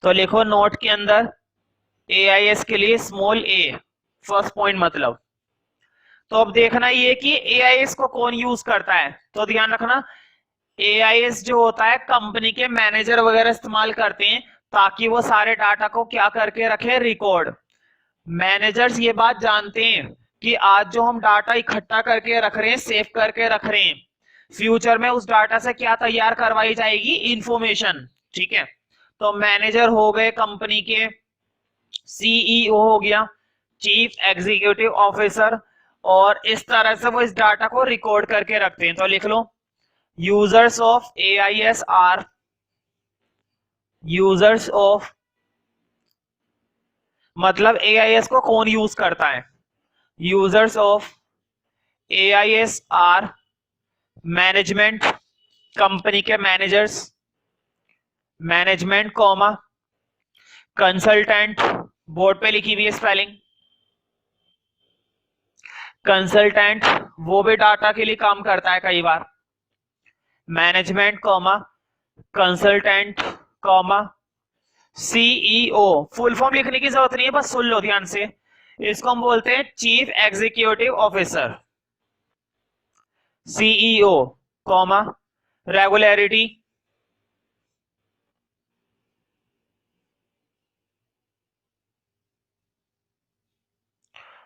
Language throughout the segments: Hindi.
तो लिखो नोट के अंदर एआईएस के लिए स्मॉल ए, फर्स्ट पॉइंट मतलब। तो अब देखना ये कि एआईएस को कौन यूज करता है, तो ध्यान रखना एआईएस जो होता है कंपनी के मैनेजर वगैरह इस्तेमाल करते हैं, ताकि वो सारे डाटा को क्या करके रखे, रिकॉर्ड। मैनेजर्स ये बात जानते हैं कि आज जो हम डाटा इकट्ठा करके रख रहे हैं, सेव करके रख रहे हैं, फ्यूचर में उस डाटा से क्या तैयार करवाई जाएगी, इंफॉर्मेशन। ठीक है, तो मैनेजर हो गए कंपनी के, सीईओ हो गया, चीफ एग्जीक्यूटिव ऑफिसर, और इस तरह से वो इस डाटा को रिकॉर्ड करके रखते हैं। तो लिख लो users of AIS are, users of मतलब एआईएस को कौन यूज करता है, users of AIS are management, company के managers, management comma consultant, board पे लिखी हुई है स्पेलिंग, कंसल्टेंट वो भी डाटा के लिए काम करता है कई बार, management comma consultant comma CEO. Full form लिखने की जरूरत नहीं है, बस सुन लो ध्यान से। इसको हम बोलते हैं chief executive officer, CEO comma regularity,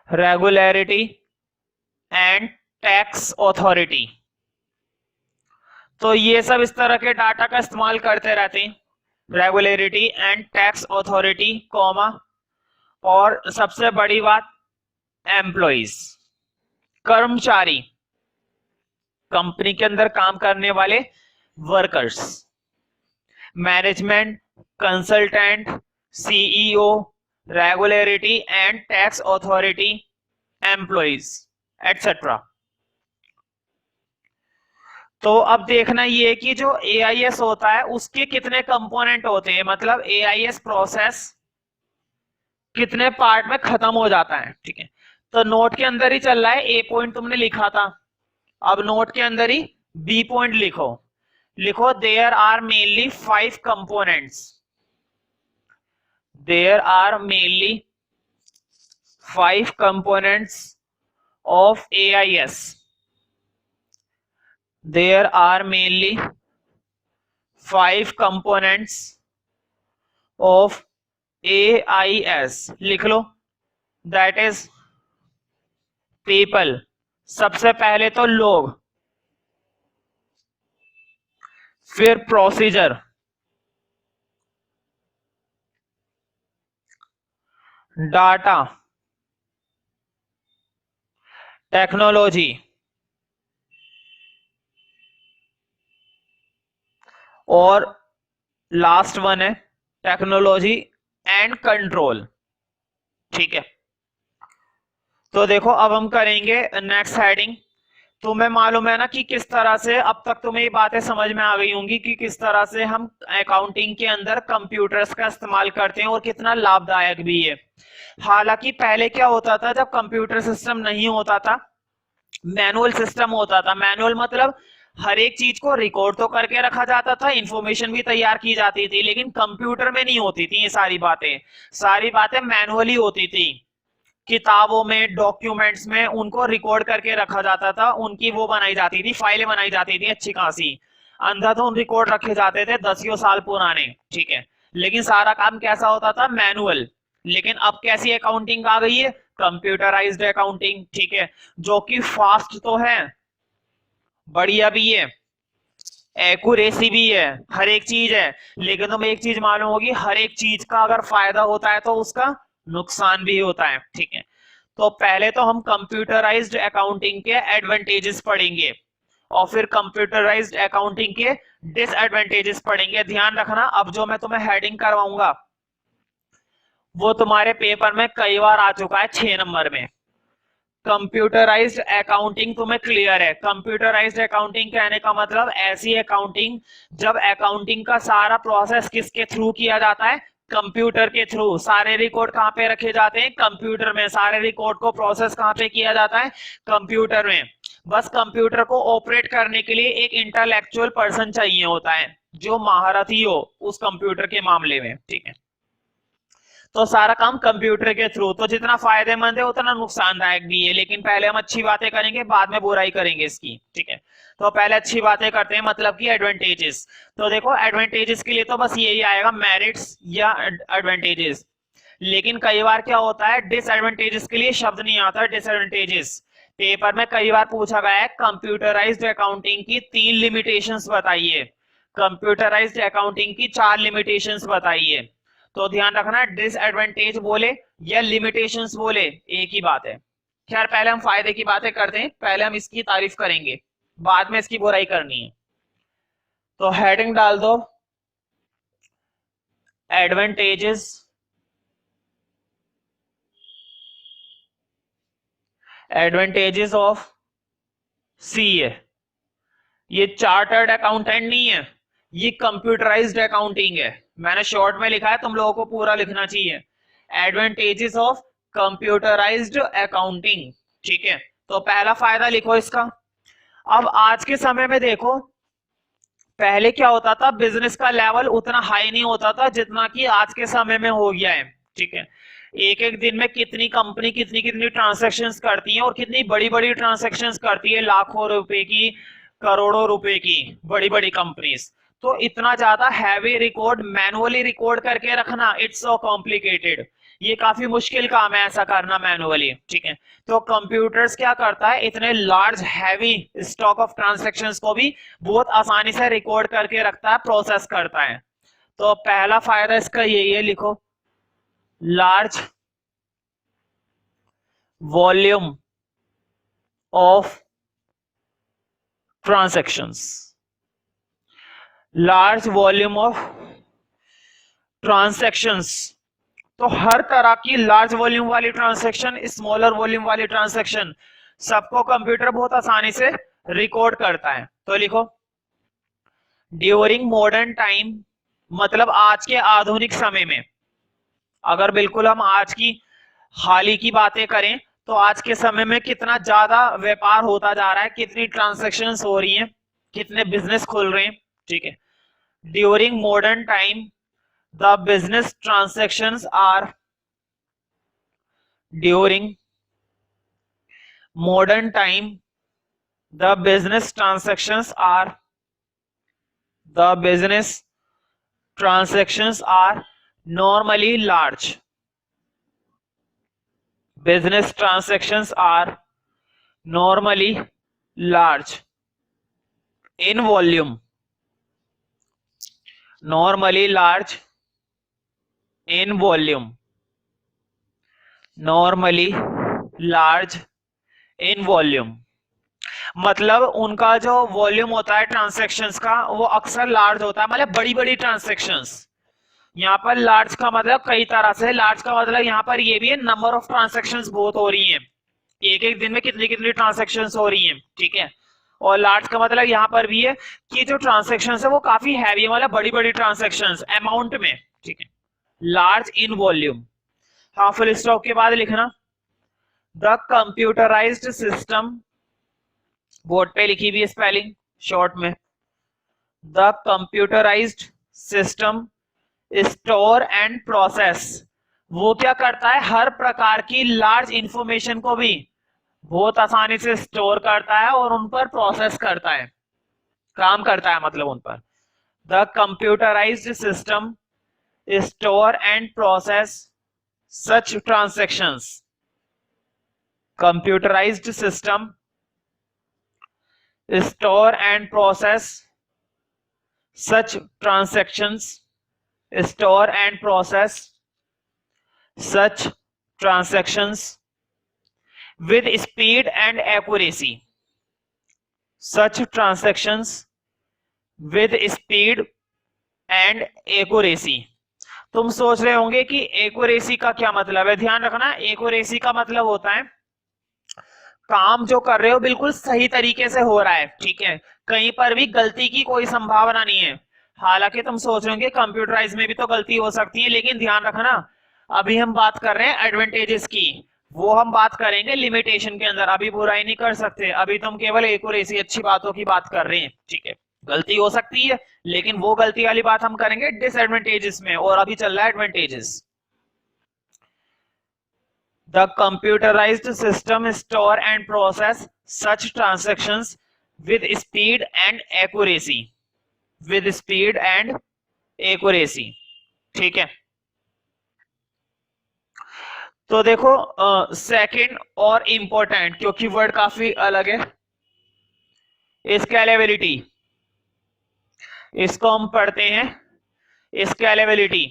regularity and tax authority. तो ये सब इस तरह के डाटा का इस्तेमाल करते रहते हैं, regularity and tax authority comma, और सबसे बड़ी बात एम्प्लॉइज, कर्मचारी, कंपनी के अंदर काम करने वाले workers, management, consultant, CEO, regularity and tax authority, employees etcetera. तो अब देखना ये कि जो एआईएस होता है उसके कितने कंपोनेंट होते हैं, मतलब एआईएस प्रोसेस कितने पार्ट में खत्म हो जाता है। ठीक है, तो नोट के अंदर ही चल रहा है, ए पॉइंट तुमने लिखा था, अब नोट के अंदर ही बी पॉइंट लिखो। लिखो there are mainly 5 components, there are mainly 5 components of AIS, there are mainly 5 components of AIS. लिख लो दैट इज पीपल, सबसे पहले तो लोग, फिर प्रोसीजर, डाटा, टेक्नोलॉजी, और लास्ट वन है टेक्नोलॉजी एंड कंट्रोल। ठीक है, तो देखो अब हम करेंगे नेक्स्ट हेडिंग। तुम्हें मालूम है ना कि किस तरह से, अब तक तुम्हें ये बातें समझ में आ गई होंगी कि किस तरह से हम अकाउंटिंग के अंदर कंप्यूटर्स का इस्तेमाल करते हैं और कितना लाभदायक भी है। हालांकि पहले क्या होता था, जब कंप्यूटर सिस्टम नहीं होता था, मैनुअल सिस्टम होता था। मैनुअल मतलब हर एक चीज को रिकॉर्ड तो करके रखा जाता था, इंफॉर्मेशन भी तैयार की जाती थी, लेकिन कंप्यूटर में नहीं होती थी ये सारी बातें मैनुअली होती थी। किताबों में, डॉक्यूमेंट्स में उनको रिकॉर्ड करके रखा जाता था, उनकी वो बनाई जाती थी, फाइलें बनाई जाती थी अच्छी खासी, अंधाधुंध रिकॉर्ड रखे जाते थे 10 साल पुराने। ठीक है, लेकिन सारा काम कैसा होता था, मैनुअल। लेकिन अब कैसी अकाउंटिंग आ गई है, कंप्यूटराइज्ड अकाउंटिंग। ठीक है, जो कि फास्ट तो है, बढ़िया भी है, एक्यूरेसी भी है, हर एक चीज है। लेकिन तुम्हें एक चीज मालूम होगी, हर एक चीज का अगर फायदा होता है तो उसका नुकसान भी होता है। ठीक है, तो पहले तो हम कंप्यूटराइज्ड अकाउंटिंग के एडवांटेजेस पढ़ेंगे और फिर कंप्यूटराइज्ड अकाउंटिंग के डिसएडवांटेजेस पढ़ेंगे। ध्यान रखना, अब जो मैं तुम्हें हेडिंग करवाऊंगा वो तुम्हारे पेपर में कई बार आ चुका है 6 नंबर में। कंप्यूटराइज्ड अकाउंटिंग तुम्हें क्लियर है, कंप्यूटराइज्ड अकाउंटिंग कहने का मतलब ऐसी अकाउंटिंग जब अकाउंटिंग का सारा प्रोसेस किसके थ्रू किया जाता है, कंप्यूटर के थ्रू। सारे रिकॉर्ड कहाँ पे रखे जाते हैं, कंप्यूटर में। सारे रिकॉर्ड को प्रोसेस कहाँ पे किया जाता है, कंप्यूटर में। बस कंप्यूटर को ऑपरेट करने के लिए एक इंटेलेक्चुअल पर्सन चाहिए होता है जो महारथी हो उस कंप्यूटर के मामले में। ठीक है, तो सारा काम कंप्यूटर के थ्रू, तो जितना फायदेमंद है उतना नुकसानदायक भी है। लेकिन पहले हम अच्छी बातें करेंगे, बाद में बुराई करेंगे इसकी, ठीक है। तो पहले अच्छी बातें करते हैं, मतलब कि एडवांटेजेस। तो देखो एडवांटेजेस के लिए तो बस यही आएगा, मेरिट्स या एडवांटेजेस। लेकिन कई बार क्या होता है, डिसएडवांटेजेस के लिए शब्द नहीं आता। डिसएडवांटेजेस पेपर में कई बार पूछा गया है, कंप्यूटराइज्ड अकाउंटिंग की 3 लिमिटेशंस बताइए, कंप्यूटराइज्ड अकाउंटिंग की 4 लिमिटेशंस बताइए। तो ध्यान रखना, डिसएडवांटेज बोले या लिमिटेशंस बोले एक ही बात है। खैर पहले हम फायदे की बातें करते हैं, पहले हम इसकी तारीफ करेंगे, बाद में इसकी बुराई करनी है। तो हेडिंग डाल दो, एडवांटेजेस एडवांटेजेस ऑफ सीए। ये चार्टर्ड अकाउंटेंट नहीं है, ये कंप्यूटराइज्ड अकाउंटिंग है। मैंने शॉर्ट में लिखा है, तुम लोगों को पूरा लिखना चाहिए। एडवांटेजेस ऑफ कंप्यूटराइज्ड अकाउंटिंग, ठीक है। तो पहला फायदा लिखो इसका। अब आज के समय में देखो, पहले क्या होता था, बिजनेस का लेवल उतना हाई नहीं होता था जितना कि आज के समय में हो गया है, ठीक है। एक एक दिन में कितनी कंपनी कितनी कितनी ट्रांजैक्शंस करती है, और कितनी बड़ी बड़ी ट्रांजैक्शंस करती है, लाखों रुपए की, करोड़ों रुपए की बड़ी बड़ी कंपनीज। तो इतना ज्यादा हैवी रिकॉर्ड मैनुअली रिकॉर्ड करके रखना, इट्स सो कॉम्प्लिकेटेड, ये काफी मुश्किल काम है ऐसा करना मैनुअली, ठीक है। तो कंप्यूटर्स क्या करता है, इतने large heavy stock of transactions को भी बहुत आसानी से रिकॉर्ड करके रखता है, प्रोसेस करता है। तो पहला फायदा इसका यही है, लिखो large volume of transactions. Large volume of transactions, तो हर तरह की लार्ज वॉल्यूम वाली ट्रांजैक्शन, स्मॉलर वॉल्यूम वाली ट्रांजैक्शन, सबको कंप्यूटर बहुत आसानी से रिकॉर्ड करता है। तो लिखो ड्यूरिंग मॉडर्न टाइम, मतलब आज के आधुनिक समय में, अगर बिल्कुल हम आज की हाल ही की बातें करें, तो आज के समय में कितना ज्यादा व्यापार होता जा रहा है, कितनी ट्रांजैक्शंस हो रही हैं, कितने बिजनेस खुल रहे हैं, ठीक है। During modern time the business transactions are during modern time the business transactions are normally large. Business transactions are normally large in volume, normally large in volume, normally large in volume। मतलब उनका जो वॉल्यूम होता है ट्रांजैक्शंस का, वो अक्सर लार्ज होता है, मतलब बड़ी बड़ी ट्रांजैक्शंस। यहाँ पर लार्ज का मतलब कई तरह से, लार्ज का मतलब यहाँ पर ये भी है, नंबर ऑफ ट्रांजैक्शंस बहुत हो रही हैं, एक एक दिन में कितनी कितनी ट्रांजैक्शंस हो रही हैं, ठीक है। और लार्ज का मतलब यहाँ पर भी है कि जो ट्रांजैक्शंस है वो काफी हैवी है, मतलब बड़ी बड़ी ट्रांजैक्शंस अमाउंट में, ठीक है। लार्ज इन वॉल्यूम, हाँ फुल स्टॉप के बाद लिखना द कंप्यूटराइज्ड सिस्टम, बोर्ड पे लिखी हुई स्पेलिंग शॉर्ट में, the computerised system store and process. वो क्या करता है, हर प्रकार की लार्ज इंफॉर्मेशन को भी बहुत आसानी से स्टोर करता है और उन पर प्रोसेस करता है, काम करता है मतलब उन पर। The computerised system store and process such transactions. Computerised system store and process such transactions, store and process such transactions with speed and accuracy, such transactions with speed and accuracy। तुम सोच रहे होंगे कि एक्यूरेसी का क्या मतलब है, ध्यान रखना, एक्यूरेसी का मतलब होता है काम जो कर रहे हो बिल्कुल सही तरीके से हो रहा है, ठीक है, कहीं पर भी गलती की कोई संभावना नहीं है। हालांकि तुम सोच रहे होंगे कंप्यूटराइज में भी तो गलती हो सकती है, लेकिन ध्यान रखना अभी हम बात कर रहे हैं एडवांटेजेस की, वो हम बात करेंगे लिमिटेशन के अंदर। अभी बुराई नहीं कर सकते, अभी तुम केवल एक्यूरेसी अच्छी बातों की बात कर रहे हैं, ठीक है। गलती हो सकती है, लेकिन वो गलती वाली बात हम करेंगे डिसएडवांटेजेस में, और अभी चल रहा है advantages. The computerised system store and process such transactions with speed and accuracy, with speed and accuracy. ठीक है, तो देखो सेकंड और इंपॉर्टेंट, क्योंकि वर्ड काफी अलग है, स्केलेबिलिटी। इसको हम पढ़ते हैं स्केलेबिलिटी,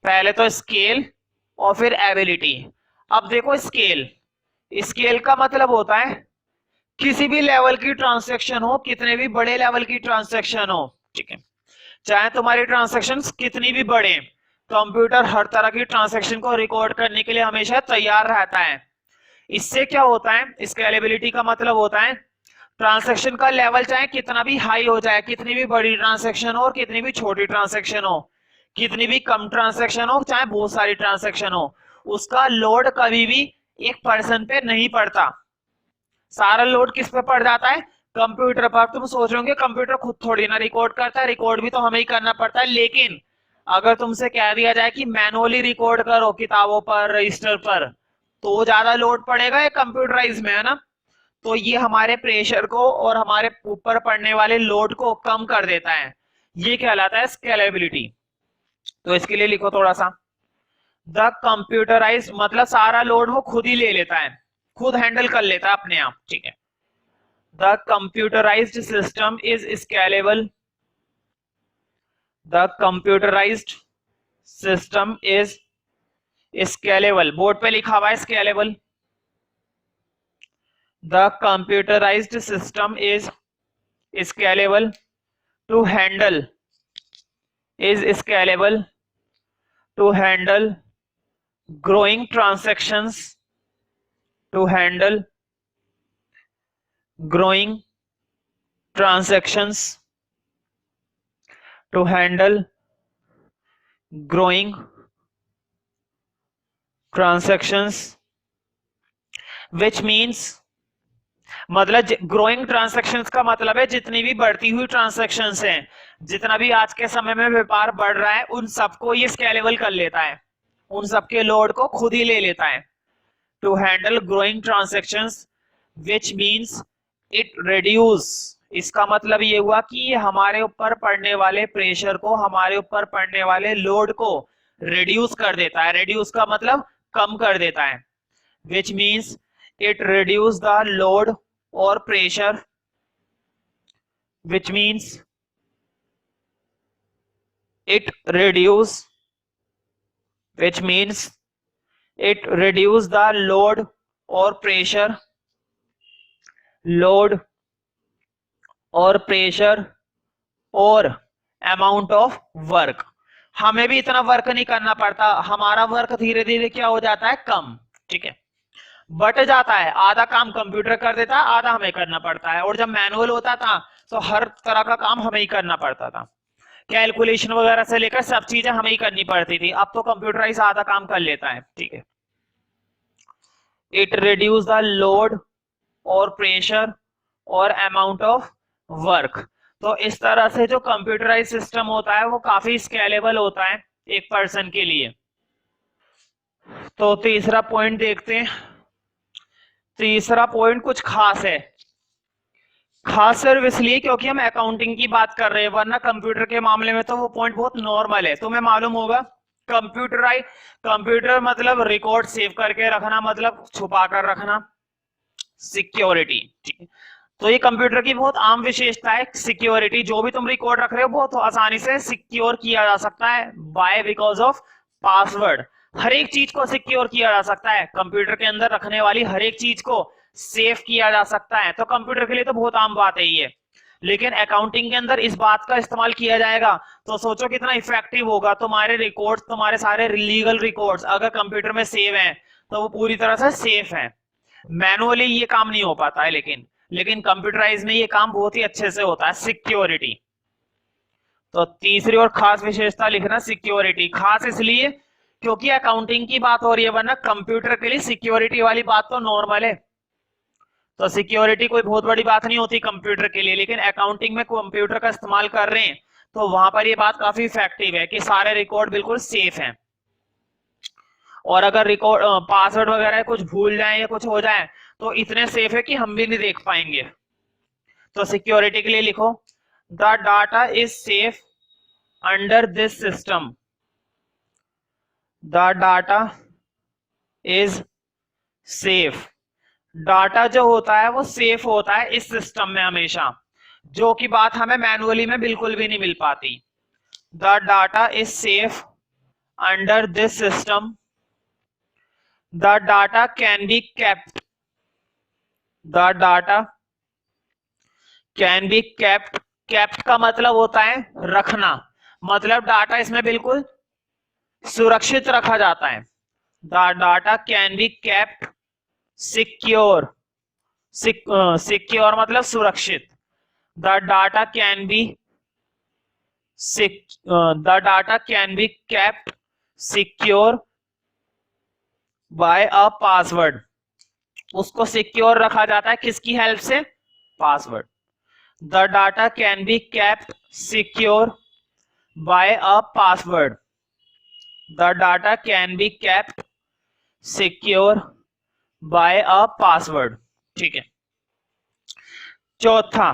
पहले तो स्केल और फिर एबिलिटी। अब देखो स्केल, स्केल का मतलब होता है किसी भी लेवल की ट्रांजैक्शन हो, कितने भी बड़े लेवल की ट्रांजैक्शन हो, ठीक है, चाहे तुम्हारी ट्रांजैक्शन कितनी भी बड़े, कंप्यूटर हर तरह की ट्रांजैक्शन को रिकॉर्ड करने के लिए हमेशा तैयार रहता है। इससे क्या होता है, स्केलेबिलिटी का मतलब होता है ट्रांजैक्शन का लेवल चाहे कितना भी हाई हो जाए, कितनी भी बड़ी ट्रांजैक्शन हो और कितनी भी छोटी ट्रांजैक्शन हो, कितनी भी कम ट्रांजैक्शन हो चाहे बहुत सारी ट्रांजैक्शन हो, उसका लोड कभी भी एक पर्सन पे नहीं पड़ता। सारा लोड किस पे पड़ जाता है, कंप्यूटर पर। तुम सोच रहे होंगे कंप्यूटर खुद थोड़ी ना रिकॉर्ड करता है, रिकॉर्ड भी तो हमें ही करना पड़ता है। लेकिन अगर तुमसे कह दिया जाए कि मैनुअली रिकॉर्ड करो किताबों पर, रजिस्टर पर, तो ज्यादा लोड पड़ेगा या कंप्यूटराइज में, है ना। तो ये हमारे प्रेशर को और हमारे ऊपर पड़ने वाले लोड को कम कर देता है, ये कहलाता है स्केलेबिलिटी। तो इसके लिए लिखो थोड़ा सा, द कंप्यूटराइज मतलब सारा लोड वो खुद ही ले लेता है, खुद हैंडल कर लेता है अपने आप। ठीक है, the computerised system is scalable, the computerised system is scalable, board पे लिखा हुआ है scalable. The computerized system is scalable to handle, is scalable to handle growing transactions, to handle growing transactions, to handle growing transactions, which means मतलब ग्रोइंग ट्रांजैक्शंस का मतलब है जितनी भी बढ़ती हुई ट्रांजैक्शंस हैं, जितना भी आज के समय में व्यापार बढ़ रहा है, उन सबको ये स्केलेबल कर लेता है, उन सबके लोड को खुद ही ले लेता है। To handle growing transactions which means it reduce, इसका मतलब ये हुआ कि ये हमारे ऊपर पड़ने वाले प्रेशर को, हमारे ऊपर पड़ने वाले लोड को रिड्यूस कर देता है। रिड्यूस का मतलब कम कर देता है, विच means it reduce the load or pressure, which means it reduce, which means it reduce the load or pressure, load or pressure और amount of work। हमें भी इतना वर्क नहीं करना पड़ता, हमारा वर्क धीरे धीरे क्या हो जाता है, कम। ठीक है, बट जाता है, आधा काम कंप्यूटर कर देता है, आधा हमें करना पड़ता है। और जब मैनुअल होता था तो हर तरह का काम हमें ही करना पड़ता था, कैलकुलेशन वगैरह से लेकर सब चीजें हमें ही करनी पड़ती थी। अब तो कंप्यूटराइज आधा काम कर लेता है। ठीक है, इट रिड्यूस द लोड और प्रेशर और अमाउंट ऑफ वर्क। तो इस तरह से जो कंप्यूटराइज सिस्टम होता है वो काफी स्केलेबल होता है एक पर्सन के लिए। तो तीसरा पॉइंट देखते हैं। तीसरा पॉइंट कुछ खास है, खास सिर्फ इसलिए क्योंकि हम अकाउंटिंग की बात कर रहे हैं, वरना कंप्यूटर के मामले में तो वो पॉइंट बहुत नॉर्मल है। तुम्हें मालूम होगा कंप्यूटर मतलब रिकॉर्ड सेव करके रखना, मतलब छुपा कर रखना, सिक्योरिटी। ठीक है, तो ये कंप्यूटर की बहुत आम विशेषता है सिक्योरिटी। जो भी तुम रिकॉर्ड रख रहे हो बहुत आसानी से सिक्योर किया जा सकता है बाय बिकॉज ऑफ पासवर्ड। हर एक चीज को सिक्योर किया जा सकता है, कंप्यूटर के अंदर रखने वाली हर एक चीज को सेव किया जा सकता है। तो कंप्यूटर के लिए तो बहुत आम बात है ये, लेकिन अकाउंटिंग के अंदर इस बात का इस्तेमाल किया जाएगा तो सोचो कितना इफेक्टिव होगा। तुम्हारे रिकॉर्ड्स, तुम्हारे सारे लीगल रिकॉर्ड्स अगर कंप्यूटर में सेव हैं तो वो पूरी तरह से सेफ हैं। मैनुअली ये काम नहीं हो पाता है, लेकिन कंप्यूटराइज में ये काम बहुत ही अच्छे से होता है, सिक्योरिटी। तो तीसरी और खास विशेषता लिखना सिक्योरिटी। खास इसलिए क्योंकि अकाउंटिंग की बात हो रही है, वरना कंप्यूटर के लिए सिक्योरिटी वाली बात तो नॉर्मल है। तो सिक्योरिटी कोई बहुत बड़ी बात नहीं होती कंप्यूटर के लिए, लेकिन अकाउंटिंग में कंप्यूटर का इस्तेमाल कर रहे हैं तो वहां पर ये बात काफी इफेक्टिव है कि सारे रिकॉर्ड बिल्कुल सेफ हैं। और अगर रिकॉर्ड पासवर्ड वगैरह कुछ भूल जाए या कुछ हो जाए तो इतने सेफ है कि हम भी नहीं देख पाएंगे। तो सिक्योरिटी के लिए लिखो the data is safe under this system, the data is safe. Data जो होता है वो सेफ होता है इस सिस्टम में हमेशा, जो कि बात हमें मैनुअली में बिल्कुल भी नहीं मिल पाती। The data is safe under this system, the data can be kept, the data can be kept. Kept का मतलब होता है रखना, मतलब डाटा इसमें बिल्कुल सुरक्षित रखा जाता है। The data can be kept secure, secure मतलब सुरक्षित। The data can be the data can be kept secure by a password. उसको सिक्योर रखा जाता है किसकी हेल्प से? Password. The data can be kept secure by a password, the data can be kept secure by a password. ठीक है। चौथा,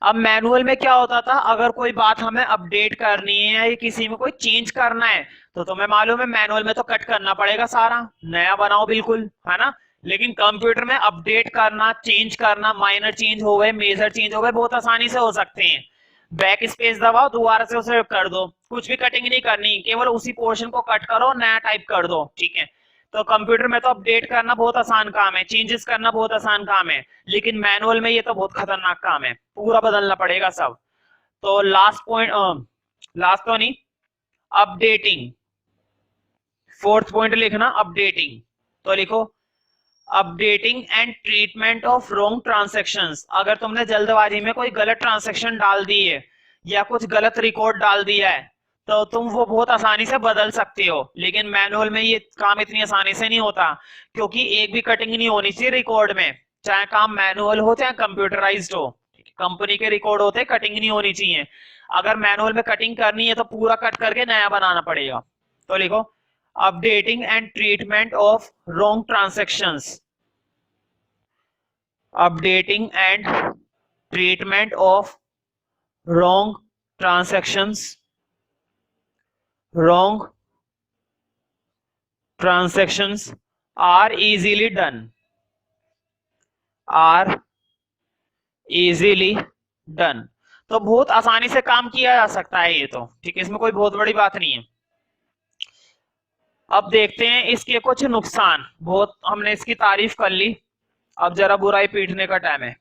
अब मैनुअल में क्या होता था, अगर कोई बात हमें अपडेट करनी है या किसी में कोई चेंज करना है तो तुम्हें मालूम है मैनुअल में तो कट करना पड़ेगा, सारा नया बनाओ बिल्कुल, है ना। लेकिन कंप्यूटर में अपडेट करना, चेंज करना, माइनर चेंज हो गए, मेजर चेंज हो गए, बहुत आसानी से हो सकते हैं। बैक स्पेस दबाओ, दोबारा से उसे कर दो, कुछ भी कटिंग नहीं करनी, केवल उसी पोर्शन को कट करो, नया टाइप कर दो। ठीक है। तो कंप्यूटर में तो अपडेट करना बहुत आसान काम है, चेंजेस करना बहुत आसान काम है, लेकिन मैनुअल में ये तो बहुत खतरनाक काम है, पूरा बदलना पड़ेगा सब। तो लास्ट पॉइंट, लास्ट तो नहीं, अपडेटिंग, फोर्थ पॉइंट लिखना अपडेटिंग। तो लिखो updating and treatment of wrong transactions. अगर तुमने जल्दबाजी में कोई गलत ट्रांजैक्शन डाल दी है या कुछ गलत रिकॉर्ड डाल दिया है तो तुम वो बहुत आसानी से बदल सकते हो, लेकिन मैनुअल में ये काम इतनी आसानी से नहीं होता, क्योंकि एक भी कटिंग नहीं होनी चाहिए रिकॉर्ड में, चाहे काम मैनुअल हो चाहे कंप्यूटराइज्ड हो। कंपनी के रिकॉर्ड होते हैं, कटिंग नहीं होनी चाहिए। अगर मैनुअल में कटिंग करनी है तो पूरा कट करके नया बनाना पड़ेगा। तो लिखो updating and treatment of wrong transactions, updating and treatment of wrong transactions, wrong transactions are easily done, are easily done। तो बहुत आसानी से काम किया जा सकता है ये तो, ठीक है, इसमें कोई बहुत बड़ी बात नहीं है। अब देखते हैं इसके कुछ नुकसान। बहुत हमने इसकी तारीफ कर ली, अब जरा बुराई पीटने का टाइम है।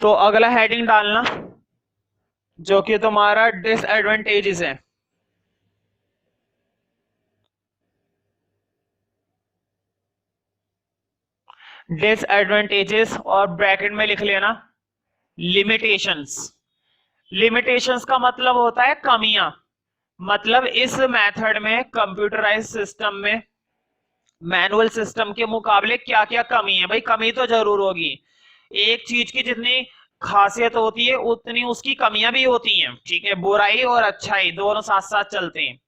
तो अगला हेडिंग डालना जो कि तुम्हारा डिसएडवांटेजेस है। डिसएडवांटेजेस और ब्रैकेट में लिख लेना लिमिटेशंस। लिमिटेशंस का मतलब होता है कमियां, मतलब इस मेथड में, कंप्यूटराइज सिस्टम में मैनुअल सिस्टम के मुकाबले क्या क्या कमी है। भाई कमी तो जरूर होगी, एक चीज की जितनी खासियत होती है उतनी उसकी कमियां भी होती हैं। ठीक है, बुराई और अच्छाई दोनों साथ साथ चलते हैं।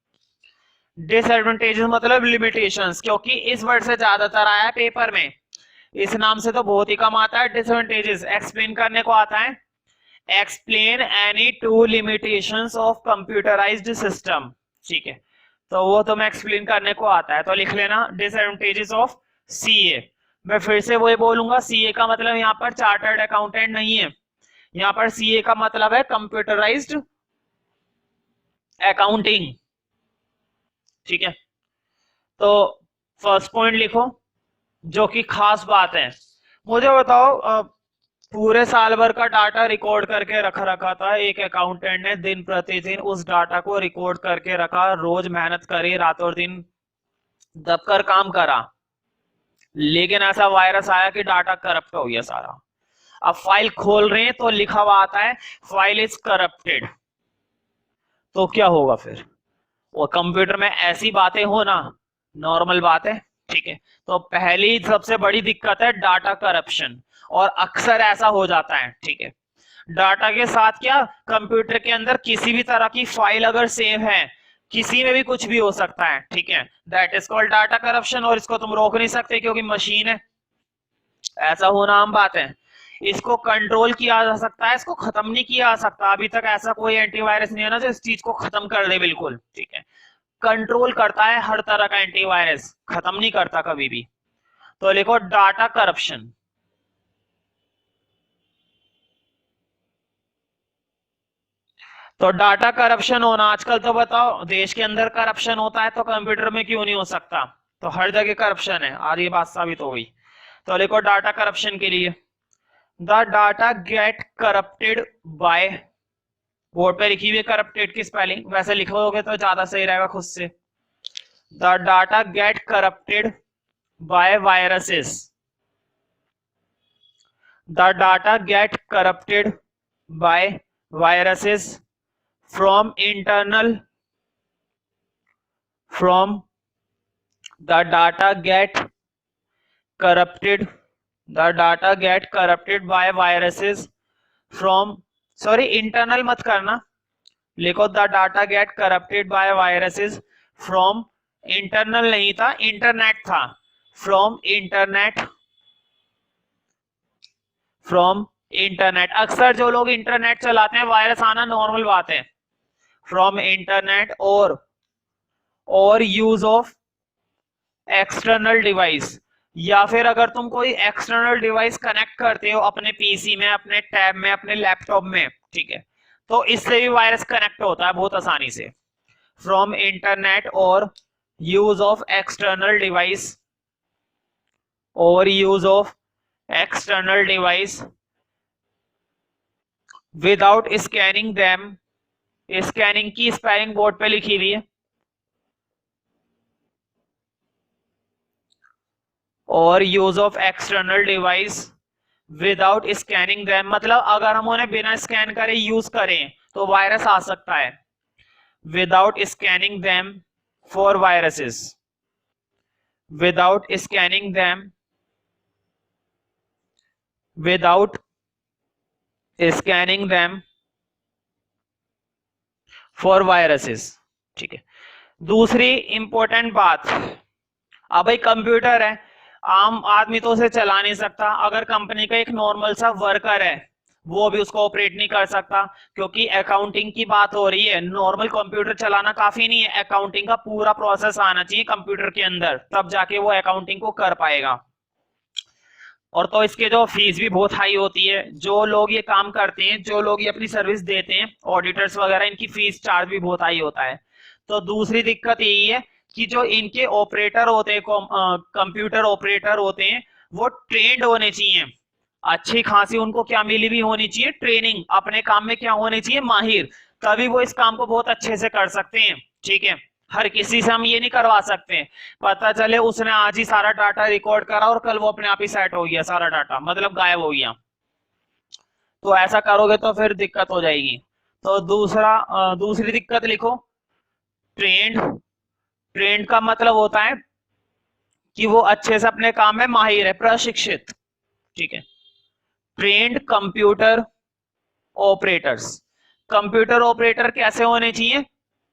डिसएडवांटेजेस मतलब लिमिटेशंस, क्योंकि इस वर्ड से ज्यादातर आया है पेपर में, इस नाम से तो बहुत ही कम आता है। डिसएडवांटेजेस एक्सप्लेन करने को आता है, explain any two limitations of computerised system. ठीक है, तो वो तुम्हें एक्सप्लेन करने को आता है, तो लिख लेना डिसएडवांटेजेस ऑफ सीए। मैं फिर से वही बोलूंगा, सीए का मतलब यहाँ पर चार्टर्ड अकाउंटेंट नहीं है, यहाँ पर सीए का मतलब है कंप्यूटराइज्ड अकाउंटिंग। ठीक है, तो फर्स्ट पॉइंट लिखो जो कि खास बात है। मुझे बताओ, पूरे साल भर का डाटा रिकॉर्ड करके रखा था एक अकाउंटेंट ने, दिन प्रतिदिन उस डाटा को रिकॉर्ड करके रखा, रोज मेहनत करी, रातों दिन दबकर काम करा, लेकिन ऐसा वायरस आया कि डाटा करप्ट हो गया सारा। अब फाइल खोल रहे हैं तो लिखा हुआ आता है फाइल इज करप्टेड, तो क्या होगा फिर? और कंप्यूटर में ऐसी बातें होना नॉर्मल बात है, ठीक है। तो पहली सबसे बड़ी दिक्कत है डाटा करप्शन, और अक्सर ऐसा हो जाता है, ठीक है। डाटा के साथ क्या, कंप्यूटर के अंदर किसी भी तरह की फाइल अगर सेव है, किसी में भी कुछ भी हो सकता है, ठीक है। That is called data corruption, और इसको तुम रोक नहीं सकते क्योंकि मशीन है, ऐसा होना आम बात है। इसको कंट्रोल किया जा सकता है, इसको खत्म नहीं किया जा सकता। अभी तक ऐसा कोई एंटीवायरस नहीं है ना जो इस चीज को खत्म कर दे बिल्कुल, ठीक है। कंट्रोल करता है हर तरह का एंटीवायरस, खत्म नहीं करता कभी भी। तो लिखो डाटा करप्शन। तो डाटा करप्शन होना, आजकल तो बताओ देश के अंदर करप्शन होता है तो कंप्यूटर में क्यों नहीं हो सकता? तो हर जगह करप्शन है, आज ये बात साबित हो गई। तो लिखो डाटा करप्शन के लिए, the data get corrupted by, board पे लिखी हुई करप्टेड की स्पेलिंग, वैसे लिखोगे तो ज्यादा सही रहेगा खुद से। The data get corrupted by viruses, the data get corrupted by viruses from internal, from the data get corrupted, the data get corrupted by viruses from, sorry internal मत करना, लिखो the data get corrupted by viruses from, internal नहीं था इंटरनेट था, फ्रॉम इंटरनेट, फ्रॉम इंटरनेट। अक्सर जो लोग इंटरनेट चलाते हैं वायरस आना नॉर्मल बात है, फ्रॉम इंटरनेट और यूज ऑफ एक्सटर्नल डिवाइस, या फिर अगर तुम कोई एक्सटर्नल डिवाइस कनेक्ट करते हो अपने पीसी में, अपने टैब में, अपने लैपटॉप में, ठीक है, तो इससे भी वायरस कनेक्ट होता है बहुत आसानी से। फ्रॉम इंटरनेट और यूज ऑफ एक्सटर्नल डिवाइस, और use of external device without scanning them, scanning की स्पेलिंग बोर्ड पे लिखी हुई है, और use of external device without scanning them, मतलब अगर हम उन्हें बिना स्कैन करे यूज करें तो वायरस आ सकता है। Without scanning them for viruses, without scanning them, without scanning them for viruses, ठीक है। दूसरी इंपॉर्टेंट बात, अब भाई कंप्यूटर है, आम आदमी तो उसे चला नहीं सकता, अगर कंपनी का एक नॉर्मल सा वर्कर है वो भी उसको ऑपरेट नहीं कर सकता, क्योंकि अकाउंटिंग की बात हो रही है। नॉर्मल कंप्यूटर चलाना काफी नहीं है, अकाउंटिंग का पूरा प्रोसेस आना चाहिए कंप्यूटर के अंदर, तब जाके वो अकाउंटिंग को कर पाएगा। और तो इसके जो फीस भी बहुत हाई होती है, जो लोग ये काम करते हैं, जो लोग ये अपनी सर्विस देते हैं, ऑडिटर्स वगैरह, इनकी फीस चार्ज भी बहुत हाई होता है। तो दूसरी दिक्कत यही है कि जो इनके ऑपरेटर होते हैं, कंप्यूटर ऑपरेटर होते हैं, वो ट्रेंड होने चाहिए, अच्छी खासी उनको क्या मिली भी होनी चाहिए ट्रेनिंग, अपने काम में क्या होने चाहिए माहिर, तभी वो इस काम को बहुत अच्छे से कर सकते हैं, ठीक है। हर किसी से हम ये नहीं करवा सकते, पता चले उसने आज ही सारा डाटा रिकॉर्ड करा और कल वो अपने आप ही सेट हो गया, सारा डाटा मतलब गायब हो गया, तो ऐसा करोगे तो फिर दिक्कत हो जाएगी। तो दूसरी दिक्कत लिखो, ट्रेंड, ट्रेंड का मतलब होता है कि वो अच्छे से अपने काम में माहिर है, प्रशिक्षित, ठीक है। Trend computer operators, computer operator कैसे होने चाहिए,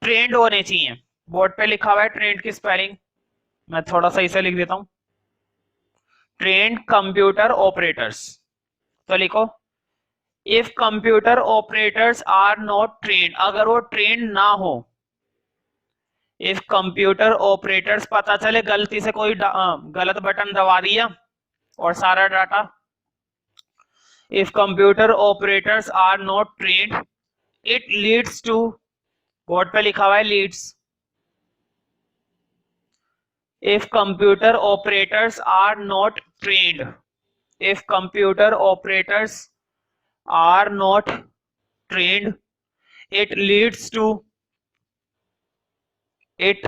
ट्रेंड होने चाहिए। बोर्ड पे लिखा हुआ है ट्रेंड की स्पेलिंग, मैं थोड़ा सही से लिख देता हूं, ट्रेंड कंप्यूटर ऑपरेटर्स। तो लिखो if computer operators are not trained, अगर वो ट्रेंड ना हो, इफ कंप्यूटर ऑपरेटर्स, पता चले गलती से कोई गलत बटन दबा दिया और सारा data, if computer operators are not trained it leads to, board पे लिखा हुआ है leads, if computer operators are not trained, if computer operators are not trained it leads to, it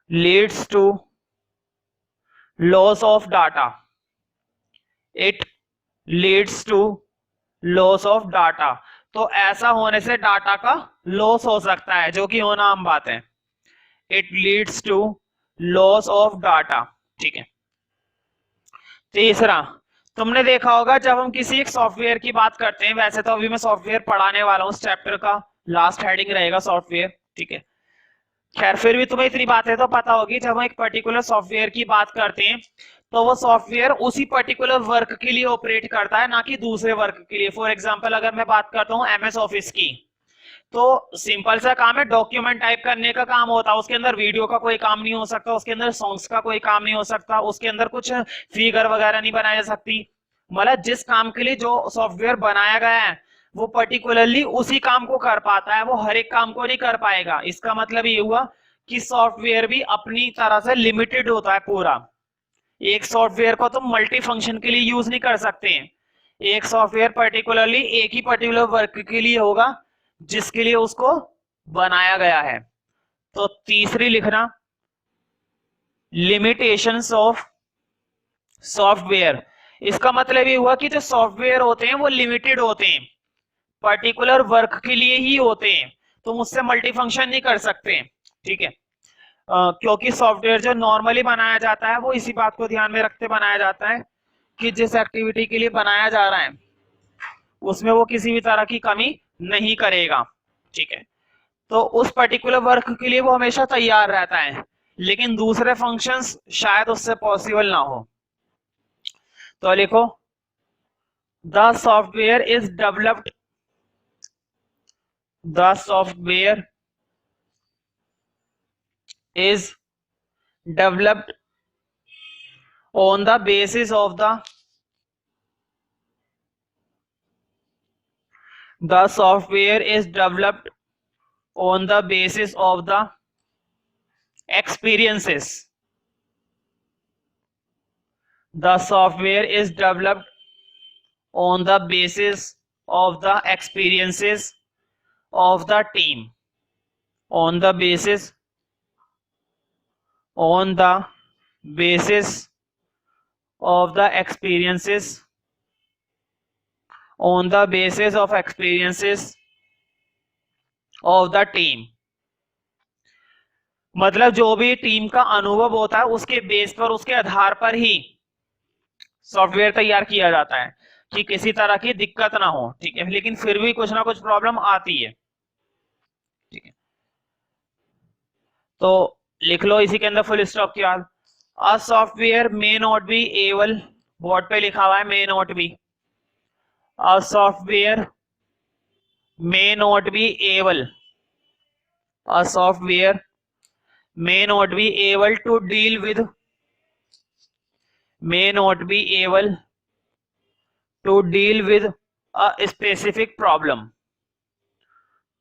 leads to loss of data, it leads to loss of data, तो ऐसा होने से डाटा का लॉस हो सकता है, जो कि होना आम बात है। It leads to loss of data. ठीक है। तीसरा, तुमने देखा होगा जब हम किसी एक सॉफ्टवेयर की बात करते हैं, वैसे तो अभी मैं सॉफ्टवेयर पढ़ाने वाला हूँ, इस चैप्टर का लास्ट हेडिंग रहेगा सॉफ्टवेयर। ठीक है। खैर फिर भी तुम्हें इतनी बातें तो पता होगी, जब हम एक पर्टिकुलर सॉफ्टवेयर की बात करते हैं तो वो सॉफ्टवेयर उसी पर्टिकुलर वर्क के लिए ऑपरेट करता है, ना कि दूसरे वर्क के लिए। फॉर एग्जांपल अगर मैं बात करता हूँ एमएस ऑफिस की, तो सिंपल सा काम है, डॉक्यूमेंट टाइप करने का काम होता है। उसके अंदर वीडियो का कोई काम नहीं हो सकता, उसके अंदर सॉन्ग्स का कोई काम नहीं हो सकता, उसके अंदर कुछ फिगर वगैरह नहीं बनाई जा सकती। मतलब जिस काम के लिए जो सॉफ्टवेयर बनाया गया है वो पर्टिकुलरली उसी काम को कर पाता है, वो हर एक काम को नहीं कर पाएगा। इसका मतलब ये हुआ कि सॉफ्टवेयर भी अपनी तरह से लिमिटेड होता है पूरा। एक सॉफ्टवेयर को तुम मल्टी फंक्शन के लिए यूज नहीं कर सकते। एक सॉफ्टवेयर पर्टिकुलरली एक ही पर्टिकुलर वर्क के लिए होगा जिसके लिए उसको बनाया गया है। तो तीसरी लिखना, लिमिटेशंस ऑफ सॉफ्टवेयर। इसका मतलब ये हुआ कि जो सॉफ्टवेयर होते हैं वो लिमिटेड होते हैं, पर्टिकुलर वर्क के लिए ही होते हैं, तुम उससे मल्टी फंक्शन नहीं कर सकते। ठीक है। क्योंकि सॉफ्टवेयर जो नॉर्मली बनाया जाता है वो इसी बात को ध्यान में रखते बनाया जाता है कि जिस एक्टिविटी के लिए बनाया जा रहा है उसमें वो किसी भी तरह की कमी नहीं करेगा। ठीक है। तो उस पर्टिकुलर वर्क के लिए वो हमेशा तैयार रहता है, लेकिन दूसरे फंक्शंस शायद उससे पॉसिबल ना हो। तो लिखो, the software is developed, the software is developed on the basis of the software is developed on the basis of the experiences. The software is developed on the basis of the experiences of the team, on the basis of the experiences, on the basis of experiences of the team। मतलब जो भी टीम का अनुभव होता है उसके बेस पर, उसके आधार पर ही सॉफ्टवेयर तैयार किया जाता है कि किसी तरह की दिक्कत ना हो। ठीक है। लेकिन फिर भी कुछ ना कुछ प्रॉब्लम आती है। ठीक है। तो लिख लो इसी के अंदर फुल स्टॉप के बाद, a software may not be able, board पे लिखा हुआ है may not be, a software may not be able, a software may not be able to deal with, may not be able to deal with a specific problem,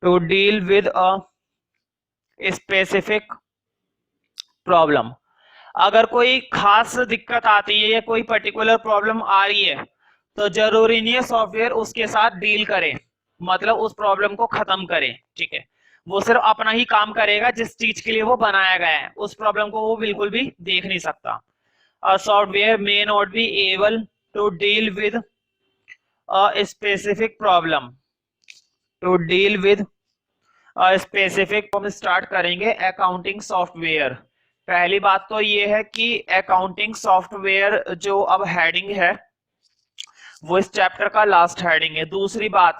to deal with a specific problem। अगर कोई खास दिक्कत आती है या कोई पर्टिकुलर प्रॉब्लम आ रही है तो जरूरी नहीं है सॉफ्टवेयर उसके साथ डील करे, मतलब उस प्रॉब्लम को खत्म करे। ठीक है। वो सिर्फ अपना ही काम करेगा, जिस चीज के लिए वो बनाया गया है उस प्रॉब्लम को वो बिल्कुल भी देख नहीं सकता। A software may not be able to deal with a specific problem, to deal with a specific। हम स्टार्ट करेंगे अकाउंटिंग सॉफ्टवेयर। पहली बात तो ये है कि अकाउंटिंग सॉफ्टवेयर जो अब हेडिंग है वो इस चैप्टर का लास्ट हेडिंग है। दूसरी बात,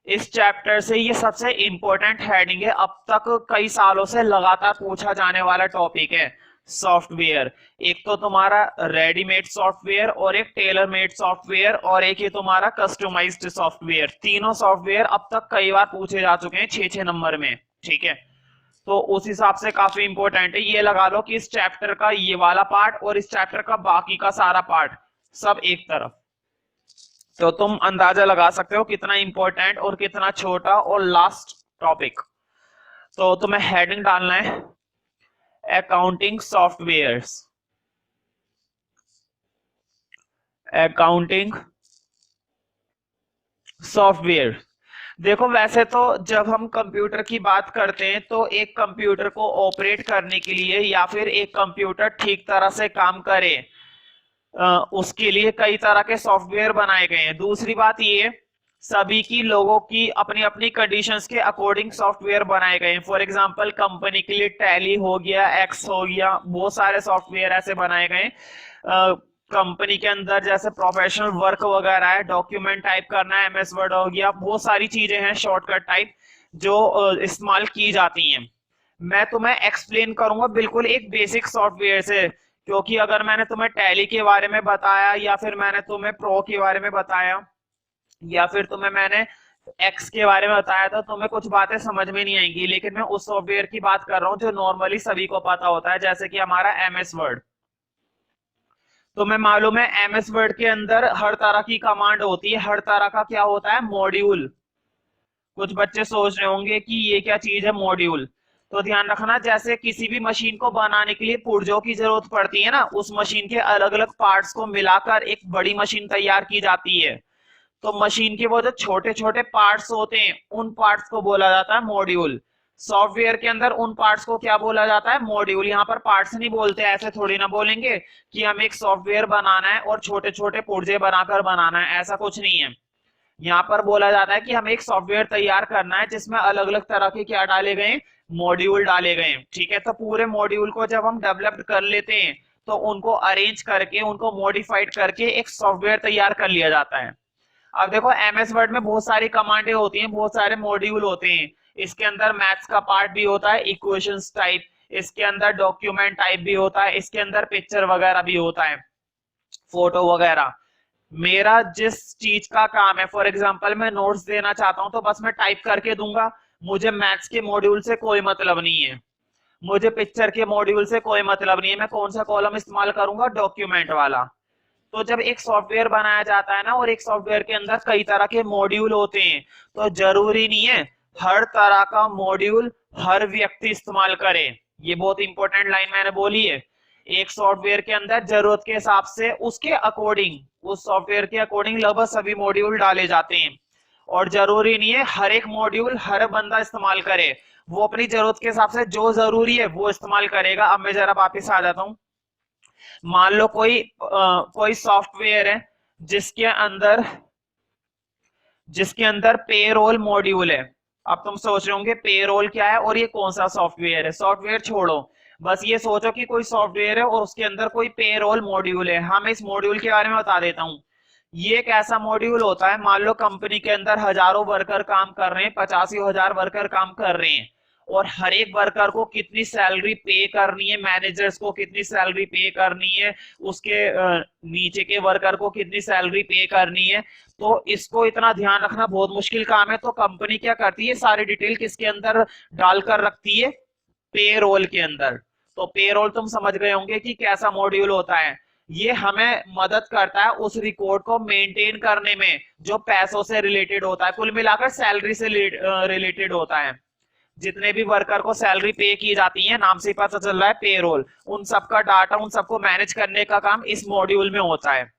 इस चैप्टर से ये सबसे इंपॉर्टेंट हेडिंग है, अब तक कई सालों से लगातार पूछा जाने वाला टॉपिक है सॉफ्टवेयर। एक तो तुम्हारा रेडीमेड सॉफ्टवेयर और एक टेलर मेड सॉफ्टवेयर और एक ये तुम्हारा कस्टमाइज्ड सॉफ्टवेयर। तीनों सॉफ्टवेयर अब तक कई बार पूछे जा चुके हैं 6-6 नंबर में। ठीक है। तो उस हिसाब से काफी इंपॉर्टेंट है। ये लगा लो कि इस चैप्टर का ये वाला पार्ट और इस चैप्टर का बाकी का सारा पार्ट सब एक तरफ। तो तुम अंदाजा लगा सकते हो कितना इंपॉर्टेंट और कितना छोटा और लास्ट टॉपिक। तो तुम्हें हेडिंग डालना है अकाउंटिंग सॉफ्टवेयर्स, अकाउंटिंग सॉफ्टवेयर। देखो वैसे तो जब हम कंप्यूटर की बात करते हैं तो एक कंप्यूटर को ऑपरेट करने के लिए या फिर एक कंप्यूटर ठीक तरह से काम करे उसके लिए कई तरह के सॉफ्टवेयर बनाए गए हैं। दूसरी बात ये सभी की लोगों की अपनी अपनी कंडीशंस के अकॉर्डिंग सॉफ्टवेयर बनाए गए हैं। फॉर एग्जांपल कंपनी के लिए टैली हो गया, एक्स हो गया, बहुत सारे सॉफ्टवेयर ऐसे बनाए गए। कंपनी के अंदर जैसे प्रोफेशनल वर्क वगैरह है, डॉक्यूमेंट टाइप करना है, एमएस वर्ड हो गया, बहुत सारी चीजें हैं शॉर्टकट टाइप जो इस्तेमाल की जाती हैं। मैं तुम्हें एक्सप्लेन करूंगा बिल्कुल एक बेसिक सॉफ्टवेयर से, क्योंकि अगर मैंने तुम्हें टैली के बारे में बताया या फिर मैंने तुम्हें प्रो के बारे में बताया या फिर तुम्हें मैंने एक्स के बारे में बताया था, तुम्हें कुछ बातें समझ में नहीं आएंगी। लेकिन मैं उस सॉफ्टवेयर की बात कर रहा हूँ जो नॉर्मली सभी को पता होता है, जैसे कि हमारा एमएस वर्ड। तुम्हें मालूम है एमएस वर्ड के अंदर हर तरह की कमांड होती है, हर तरह का क्या होता है, मॉड्यूल। कुछ बच्चे सोच रहे होंगे कि ये क्या चीज है मॉड्यूल। तो ध्यान रखना, जैसे किसी भी मशीन को बनाने के लिए पुर्जों की जरूरत पड़ती है ना, उस मशीन के अलग अलग पार्ट्स को मिलाकर एक बड़ी मशीन तैयार की जाती है। तो मशीन के वो जो छोटे छोटे पार्ट्स होते हैं उन पार्ट्स को बोला जाता है मॉड्यूल। सॉफ्टवेयर के अंदर उन पार्ट्स को क्या बोला जाता है, मॉड्यूल। यहाँ पर पार्ट्स नहीं बोलते, ऐसे थोड़ी ना बोलेंगे कि हमें एक सॉफ्टवेयर बनाना है और छोटे छोटे पुर्जे बनाकर बनाना है, ऐसा कुछ नहीं है। यहाँ पर बोला जाता है कि हमें एक सॉफ्टवेयर तैयार करना है जिसमें अलग अलग तरह के क्या डाले गए, मॉड्यूल डाले गए। ठीक है, तो पूरे मॉड्यूल को जब हम डेवलप कर लेते हैं तो उनको अरेंज करके, उनको मॉडिफाइड करके एक सॉफ्टवेयर तैयार कर लिया जाता है। अब देखो एमएस वर्ड में बहुत सारी कमांडें होती हैं, बहुत सारे मॉड्यूल होते हैं। इसके अंदर मैथ्स का पार्ट भी होता है, इक्वेशंस टाइप, इसके अंदर डॉक्यूमेंट टाइप भी होता है, इसके अंदर पिक्चर वगैरह भी होता है, फोटो वगैरह। मेरा जिस चीज का काम है, फॉर एग्जांपल मैं नोट्स देना चाहता हूं तो बस मैं टाइप करके दूंगा, मुझे मैथ्स के मॉड्यूल से कोई मतलब नहीं है, मुझे पिक्चर के मॉड्यूल से कोई मतलब नहीं है। मैं कौन सा कॉलम इस्तेमाल करूंगा, डॉक्यूमेंट वाला। तो जब एक सॉफ्टवेयर बनाया जाता है ना और एक सॉफ्टवेयर के अंदर कई तरह के मॉड्यूल होते हैं, तो जरूरी नहीं है हर तरह का मॉड्यूल हर व्यक्ति इस्तेमाल करे। ये बहुत इंपॉर्टेंट लाइन मैंने बोली है। एक सॉफ्टवेयर के अंदर जरूरत के हिसाब से उसके अकॉर्डिंग, उस सॉफ्टवेयर के अकॉर्डिंग लगभग सभी मॉड्यूल डाले जाते हैं। और जरूरी नहीं है हर एक मॉड्यूल हर बंदा इस्तेमाल करे, वो अपनी जरूरत के हिसाब से जो जरूरी है वो इस्तेमाल करेगा। अब मैं जरा वापिस आ जाता हूँ। मान लो कोई सॉफ्टवेयर है जिसके अंदर पेरोल मॉड्यूल है। अब तुम सोच रहे होंगे पेरोल क्या है और ये कौन सा सॉफ्टवेयर है। सॉफ्टवेयर छोड़ो, बस ये सोचो कि कोई सॉफ्टवेयर है और उसके अंदर कोई पेरोल मॉड्यूल है। हाँ, मैं इस मॉड्यूल के बारे में बता देता हूँ। ये एक ऐसा मॉड्यूल होता है, मान लो कंपनी के अंदर हजारों वर्कर काम कर रहे हैं, 85,000 वर्कर काम कर रहे हैं, और हर एक वर्कर को कितनी सैलरी पे करनी है, मैनेजर्स को कितनी सैलरी पे करनी है, उसके नीचे के वर्कर को कितनी सैलरी पे करनी है। तो इसको इतना ध्यान रखना बहुत मुश्किल काम है। तो कंपनी क्या करती है, सारी डिटेल किसके अंदर डालकर रखती है, पेरोल के अंदर। तो पेरोल तुम समझ गए होंगे कि कैसा मॉड्यूल होता है। ये हमें मदद करता है उस रिकॉर्ड को मेंटेन करने में जो पैसों से रिलेटेड होता है, कुल मिलाकर सैलरी से रिलेटेड होता है। जितने भी वर्कर को सैलरी पे की जाती है, नाम से पता चल रहा है पेरोल, उन सबका डाटा, उन सबको मैनेज करने का काम इस मॉड्यूल में होता है।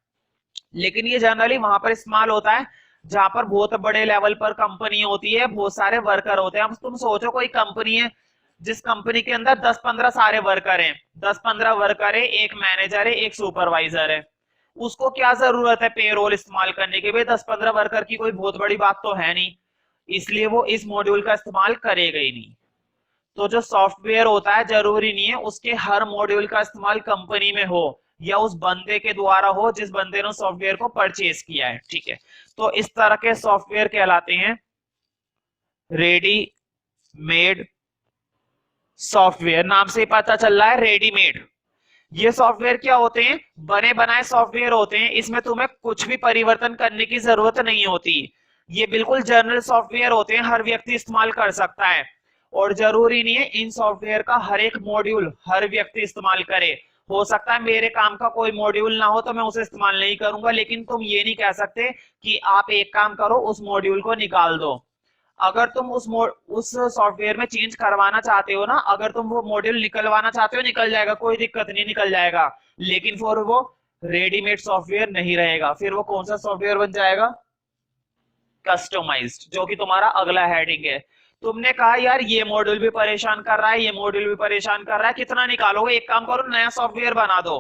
लेकिन ये जनरली वहां पर इस्तेमाल होता है जहां पर बहुत बड़े लेवल पर कंपनी होती है, बहुत सारे वर्कर होते हैं। अब तुम सोचो कोई कंपनी है जिस कंपनी के अंदर 10-15 सारे वर्कर हैं, 10-15 वर्कर है, एक मैनेजर है, एक सुपरवाइजर है। उसको क्या जरूरत है पेरोल इस्तेमाल करने की, भाई 10-15 वर्कर की कोई बहुत बड़ी बात तो है नहीं, इसलिए वो इस मॉड्यूल का इस्तेमाल करेगा ही नहीं। तो जो सॉफ्टवेयर होता है जरूरी नहीं है उसके हर मॉड्यूल का इस्तेमाल कंपनी में हो या उस बंदे के द्वारा हो जिस बंदे ने सॉफ्टवेयर को परचेज किया है। ठीक है, तो इस तरह के सॉफ्टवेयर कहलाते हैं रेडी मेड सॉफ्टवेयर। नाम से पता चल रहा है रेडीमेड। ये सॉफ्टवेयर क्या होते हैं, बने बनाए सॉफ्टवेयर होते हैं, इसमें तुम्हें कुछ भी परिवर्तन करने की जरूरत नहीं होती। ये बिल्कुल जनरल सॉफ्टवेयर होते हैं, हर व्यक्ति इस्तेमाल कर सकता है। और जरूरी नहीं है इन सॉफ्टवेयर का हर एक मॉड्यूल हर व्यक्ति इस्तेमाल करे। हो सकता है मेरे काम का कोई मॉड्यूल ना हो तो मैं उसे इस्तेमाल नहीं करूंगा, लेकिन तुम ये नहीं कह सकते कि आप एक काम करो उस मॉड्यूल को निकाल दो। अगर तुम उस सॉफ्टवेयर में चेंज करवाना चाहते हो ना, अगर तुम वो मॉड्यूल निकलवाना चाहते हो निकल जाएगा, कोई दिक्कत नहीं, निकल जाएगा। लेकिन फिर वो रेडीमेड सॉफ्टवेयर नहीं रहेगा, फिर वो कौन सा सॉफ्टवेयर बन जाएगा, कस्टमाइज्ड, जो कि तुम्हारा अगला हेडिंग है। तुमने कहा यार ये मॉड्यूल भी परेशान कर रहा है, ये मॉड्यूल भी परेशान कर रहा है, कितना निकालोगे, एक काम करो नया सॉफ्टवेयर बना दो।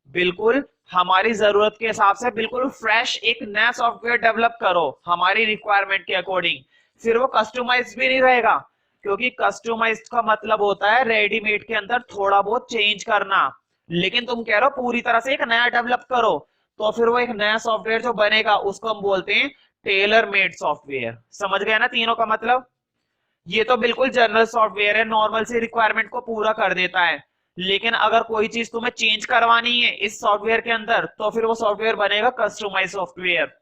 बिल्कुल हमारी जरूरत के हिसाब से बिल्कुल फ्रेश एक नया सॉफ्टवेयर डेवलप करो हमारी रिक्वायरमेंट के अकॉर्डिंग। फिर वो कस्टमाइज भी नहीं रहेगा, क्योंकि कस्टमाइज का मतलब होता है रेडीमेड के अंदर थोड़ा बहुत चेंज करना। लेकिन तुम कह रहे हो पूरी तरह से एक नया डेवलप करो, तो फिर वो एक नया सॉफ्टवेयर जो बनेगा उसको हम बोलते हैं टेलर मेड सॉफ्टवेयर। समझ गए ना तीनों का मतलब? ये तो बिल्कुल जनरल सॉफ्टवेयर है, नॉर्मल सी रिक्वायरमेंट को पूरा कर देता है। लेकिन अगर कोई चीज तुम्हें चेंज करवानी है इस सॉफ्टवेयर के अंदर, तो फिर वो सॉफ्टवेयर बनेगा कस्टमाइज सॉफ्टवेयर।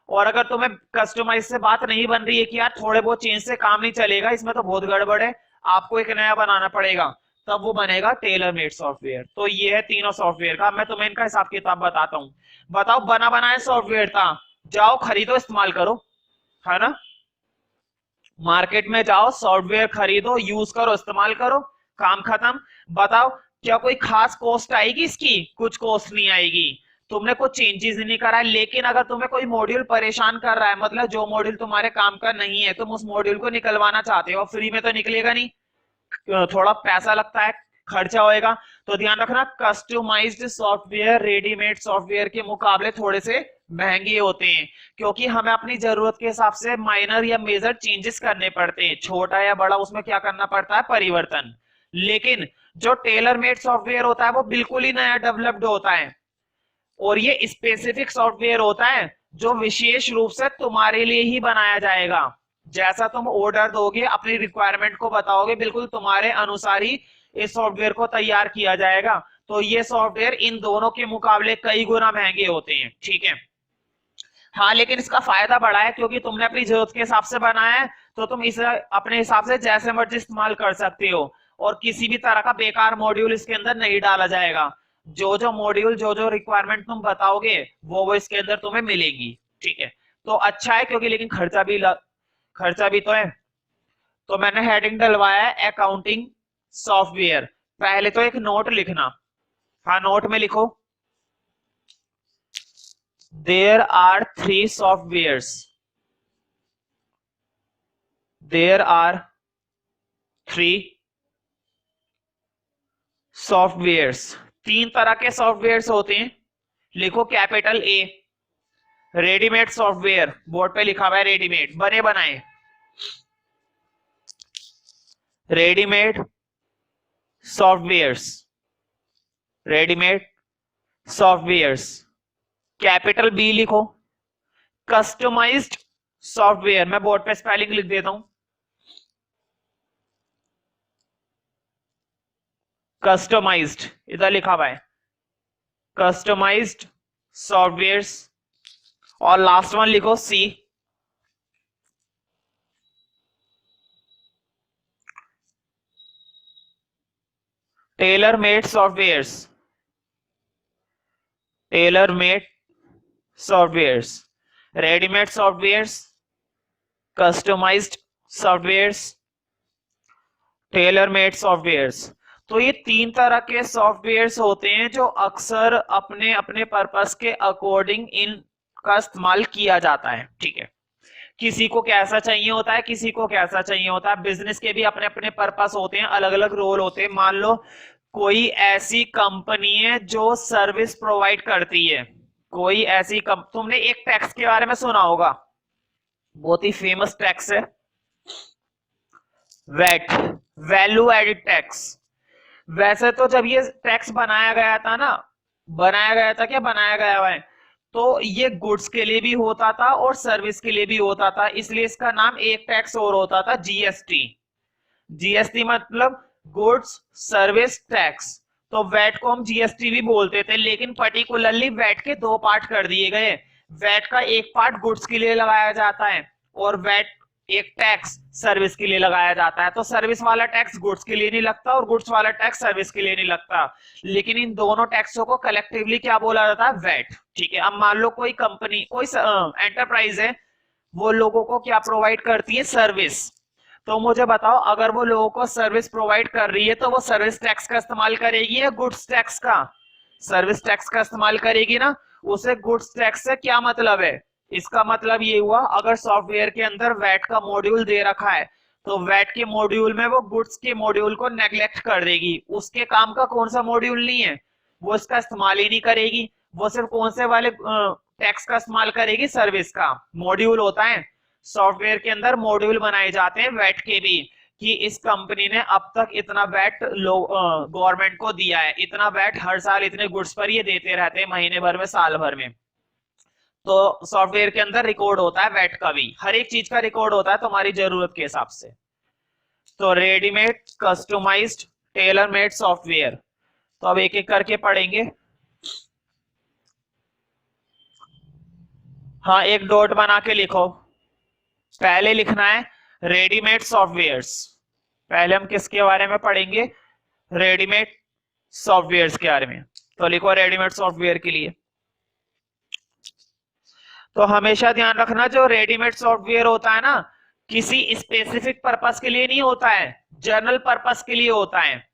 और अगर तुम्हें कस्टमाइज से बात नहीं बन रही है कि यार थोड़े बहुत चेंज से काम नहीं चलेगा, इसमें तो बहुत गड़बड़ है, आपको एक नया बनाना पड़ेगा, तब वो बनेगा टेलर मेड सॉफ्टवेयर। तो ये है तीनों सॉफ्टवेयर का। मैं तुम्हें इनका हिसाब किताब बताता हूँ। बताओ, बना बनाया सॉफ्टवेयर था, जाओ खरीदो इस्तेमाल करो, है ना? मार्केट में जाओ, सॉफ्टवेयर खरीदो, यूज करो, इस्तेमाल करो, काम खत्म। बताओ, क्या कोई खास कॉस्ट आएगी इसकी? कुछ कॉस्ट नहीं आएगी, तुमने कुछ चेंजेस नहीं करा है। लेकिन अगर तुम्हें कोई मॉड्यूल परेशान कर रहा है, मतलब जो मॉड्यूल तुम्हारे काम का नहीं है, तुम उस मॉड्यूल को निकलवाना चाहते हो, फ्री में तो निकलेगा नहीं, थोड़ा पैसा लगता है, खर्चा होएगा। तो ध्यान रखना, कस्टमाइज्ड सॉफ्टवेयर रेडीमेड सॉफ्टवेयर के मुकाबले थोड़े से महंगे होते हैं, क्योंकि हमें अपनी जरूरत के हिसाब से माइनर या मेजर चेंजेस करने पड़ते हैं, छोटा या बड़ा उसमें क्या करना पड़ता है, परिवर्तन। लेकिन जो टेलर मेड सॉफ्टवेयर होता है वो बिल्कुल ही नया डेवलप्ड होता है, और ये स्पेसिफिक सॉफ्टवेयर होता है जो विशेष रूप से तुम्हारे लिए ही बनाया जाएगा। जैसा तुम ऑर्डर दोगे, अपनी रिक्वायरमेंट को बताओगे, बिल्कुल तुम्हारे अनुसार ही इस सॉफ्टवेयर को तैयार किया जाएगा। तो ये सॉफ्टवेयर इन दोनों के मुकाबले कई गुना महंगे होते हैं, ठीक है? हाँ, लेकिन इसका फायदा बड़ा है, क्योंकि तुमने अपनी जरूरत के हिसाब से बनाया है, तो तुम इसे अपने हिसाब से जैसे मर्जी इस्तेमाल कर सकते हो, और किसी भी तरह का बेकार मॉड्यूल इसके अंदर नहीं डाला जाएगा। जो जो मॉड्यूल, जो जो रिक्वायरमेंट तुम बताओगे वो इसके अंदर तुम्हें मिलेगी, ठीक है? तो अच्छा है, क्योंकि लेकिन खर्चा भी तो है। तो मैंने हेडिंग डलवाया है अकाउंटिंग सॉफ्टवेयर। पहले तो एक नोट लिखना। हाँ, नोट में लिखो, there are three softwares, there are three softwares. तीन तरह के सॉफ्टवेयर्स होते हैं। लिखो capital A, readymade software, board पे लिखा हुआ है रेडीमेड, बने बनाए, readymade softwares, readymade softwares. Capital B लिखो, कस्टमाइज्ड सॉफ्टवेयर। मैं बोर्ड पे स्पेलिंग लिख देता हूं, कस्टमाइज्ड, इधर लिखा हुआ है कस्टमाइज्ड सॉफ्टवेयर्स। और लास्ट वन लिखो C, tailor made softwares, tailor made softwares, readymade softwares, customised softwares, tailor made softwares. तो ये तीन तरह के सॉफ्टवेयर्स होते हैं जो अक्सर अपने अपने पर्पस के अकॉर्डिंग इनका इस्तेमाल किया जाता है, ठीक है? किसी को कैसा चाहिए होता है, किसी को कैसा चाहिए होता है। बिजनेस के भी अपने अपने पर्पस होते हैं, अलग अलग रोल होते हैं। मान लो कोई ऐसी कंपनी है जो सर्विस प्रोवाइड करती है, कोई ऐसी तुमने एक टैक्स के बारे में सुना होगा, बहुत ही फेमस टैक्स है, वैट, वैल्यू एडिड टैक्स। वैसे तो जब ये टैक्स बनाया गया था ना, बनाया गया था क्या, बनाया गया हुआ है, तो ये गुड्स के लिए भी होता था और सर्विस के लिए भी होता था, इसलिए इसका नाम एक टैक्स और होता था, जीएसटी। जीएसटी मतलब गुड्स सर्विस टैक्स। तो वैट को हम जीएसटी भी बोलते थे, लेकिन पर्टिकुलरली वैट के दो पार्ट कर दिए गए। वैट का एक पार्ट गुड्स के लिए लगाया जाता है, और वैट एक टैक्स सर्विस के लिए लगाया जाता है। तो सर्विस वाला टैक्स गुड्स के लिए नहीं लगता, और गुड्स वाला टैक्स सर्विस के लिए नहीं लगता, लेकिन इन दोनों टैक्सों को कलेक्टिवली क्या बोला जाता है, वैट, ठीक है? अब मान लो कोई कंपनी, कोई एंटरप्राइज है, वो लोगों को क्या प्रोवाइड करती है, सर्विस। तो मुझे बताओ, अगर वो लोगों को सर्विस प्रोवाइड कर रही है, तो वो सर्विस टैक्स का इस्तेमाल करेगी या गुड्स टैक्स का? सर्विस टैक्स का इस्तेमाल करेगी ना। उसे गुड्स टैक्स से क्या मतलब है? इसका मतलब ये हुआ, अगर सॉफ्टवेयर के अंदर वैट का मॉड्यूल दे रखा है, तो वैट के मॉड्यूल में वो गुड्स के मॉड्यूल को नेग्लेक्ट कर देगी, उसके काम का कौन सा मॉड्यूल नहीं है, वो इसका इस्तेमाल ही नहीं करेगी। वो सिर्फ कौन से वाले टैक्स का इस्तेमाल करेगी? सर्विस का। मॉड्यूल होता है सॉफ्टवेयर के अंदर, मॉड्यूल बनाए जाते हैं वैट के भी, कि इस कंपनी ने अब तक इतना वैट गवर्नमेंट को दिया है, इतना वैट हर साल इतने गुड्स पर ये देते रहते हैं, महीने भर में, साल भर में। तो सॉफ्टवेयर के अंदर रिकॉर्ड होता है वैट का भी, हर एक चीज का रिकॉर्ड होता है तुम्हारी जरूरत के हिसाब से। तो readymade, customised, tailor made software, तो अब एक एक करके पढ़ेंगे। हाँ, एक डॉट बना के लिखो। पहले लिखना है रेडीमेड सॉफ्टवेयर्स। पहले हम किसके बारे में पढ़ेंगे? रेडीमेड सॉफ्टवेयर्स के बारे में। तो लिखो रेडीमेड सॉफ्टवेयर के लिए। तो हमेशा ध्यान रखना, जो रेडीमेड सॉफ्टवेयर होता है ना, किसी स्पेसिफिक पर्पस के लिए नहीं होता है, जर्नल पर्पस के लिए होता है।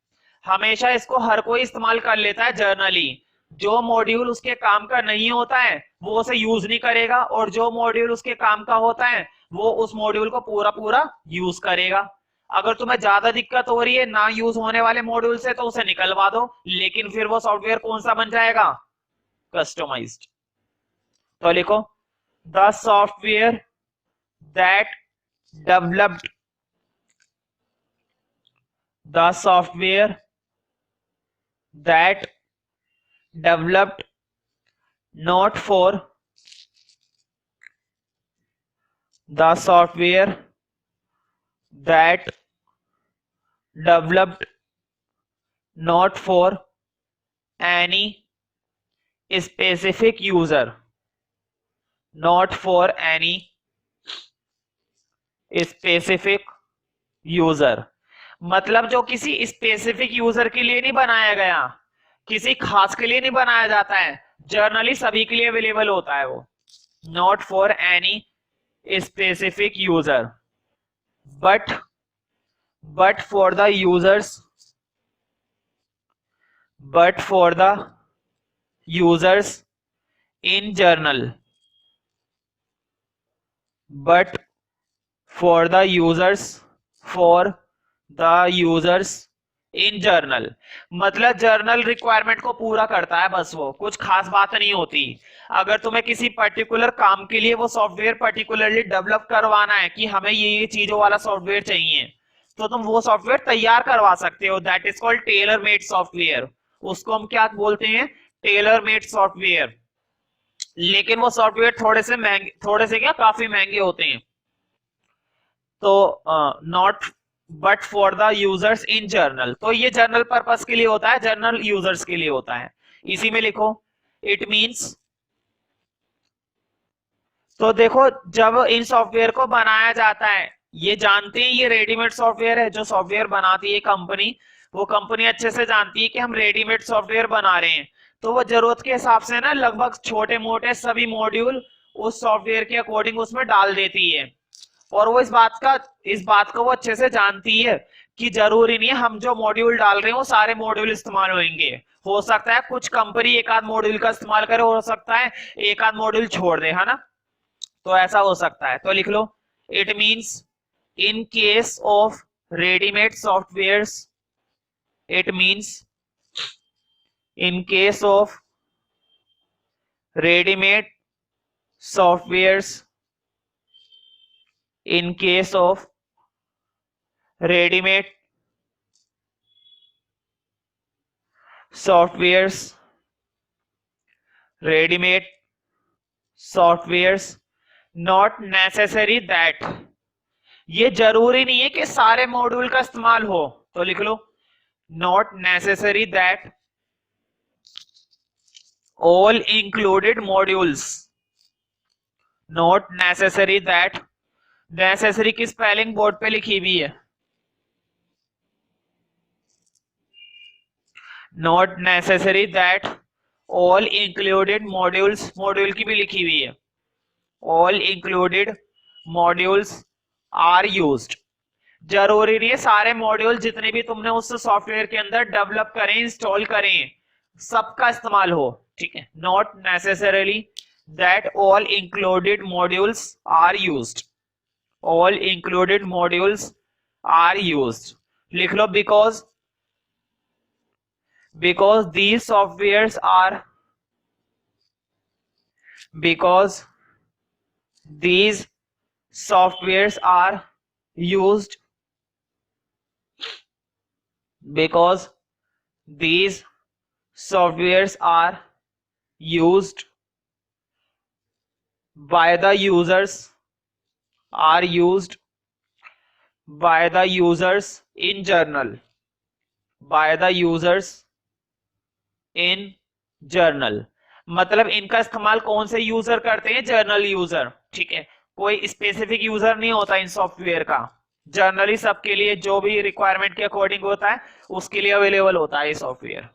हमेशा इसको हर कोई इस्तेमाल कर लेता है जर्नली। जो मॉड्यूल उसके काम का नहीं होता है वो उसे यूज नहीं करेगा, और जो मॉड्यूल उसके काम का होता है वो उस मॉड्यूल को पूरा पूरा यूज करेगा। अगर तुम्हें ज्यादा दिक्कत हो रही है ना यूज होने वाले मॉड्यूल से, तो उसे निकलवा दो, लेकिन फिर वो सॉफ्टवेयर कौन सा बन जाएगा? कस्टमाइज्ड। तो लिखो the software that developed, the software that developed not for the software that developed not for any specific user, not for any specific user, मतलब जो किसी स्पेसिफिक यूजर के लिए नहीं बनाया गया, किसी खास के लिए नहीं बनाया जाता है, जर्नली सभी के लिए अवेलेबल होता है वो। Not for any specific user, but for the users, but for the users in journal, but for the users, for the users in journal, मतलब जर्नल रिक्वायरमेंट को पूरा करता है बस, वो कुछ खास बात नहीं होती। अगर तुम्हें किसी पर्टिकुलर काम के लिए वो सॉफ्टवेयर पर्टिकुलरली डेवलप करवाना है कि हमें ये चीजों वाला सॉफ्टवेयर चाहिए, तो तुम वो सॉफ्टवेयर तैयार करवा सकते हो। That is called Taylor made software. उसको हम क्या बोलते हैं? Taylor made software. लेकिन वो सॉफ्टवेयर थोड़े से महंगे, थोड़े से क्या, काफी महंगे होते हैं। तो not but for the users in journal, तो ये जर्नल पर्पस के लिए होता है, जर्नल यूजर्स के लिए होता है। इसी में लिखो इट मींस। तो देखो जब इन सॉफ्टवेयर को बनाया जाता है, ये जानते हैं ये रेडीमेड सॉफ्टवेयर है, जो सॉफ्टवेयर बनाती है कंपनी, वो कंपनी अच्छे से जानती है कि हम रेडीमेड सॉफ्टवेयर बना रहे हैं, तो वो जरूरत के हिसाब से ना लगभग छोटे मोटे सभी मॉड्यूल उस सॉफ्टवेयर के अकॉर्डिंग उसमें डाल देती है। और वो इस बात को वो अच्छे से जानती है कि जरूरी नहीं है हम जो मॉड्यूल डाल रहे हैं वो सारे मॉड्यूल इस्तेमाल होंगे। हो सकता है कुछ कंपनी एक आध मॉड्यूल का इस्तेमाल करे, हो सकता है एक आध मॉड्यूल छोड़ दे, है ना। तो ऐसा हो सकता है। तो लिख लो it means in case of readymade softwares, it means in case of readymade softwares, in case of ready-made softwares, ready-made softwares, not necessary that, ये जरूरी नहीं है कि सारे मॉड्यूल का इस्तेमाल हो, तो लिख लो not necessary that all included modules, not necessary that, necessary की स्पेलिंग बोर्ड पे लिखी हुई है, not necessary that all included modules, module की भी लिखी हुई है, all included modules are used, जरूरी नहीं है सारे मॉड्यूल जितने भी तुमने उस सॉफ्टवेयर के अंदर डेवलप करें, इंस्टॉल करें, सबका इस्तेमाल हो, ठीक है। Not necessarily that all included modules are used, all included modules are used, लिख लो because these softwares are because these softwares are used because these softwares are used by the users are used by the users in general by the users in journal. मतलब इनका इस्तेमाल कौन से यूजर करते हैं? Journal user. ठीक है, कोई स्पेसिफिक यूजर नहीं होता इन सॉफ्टवेयर का, जर्नली सबके लिए जो भी रिक्वायरमेंट के अकॉर्डिंग होता है उसके लिए अवेलेबल होता है ये सॉफ्टवेयर।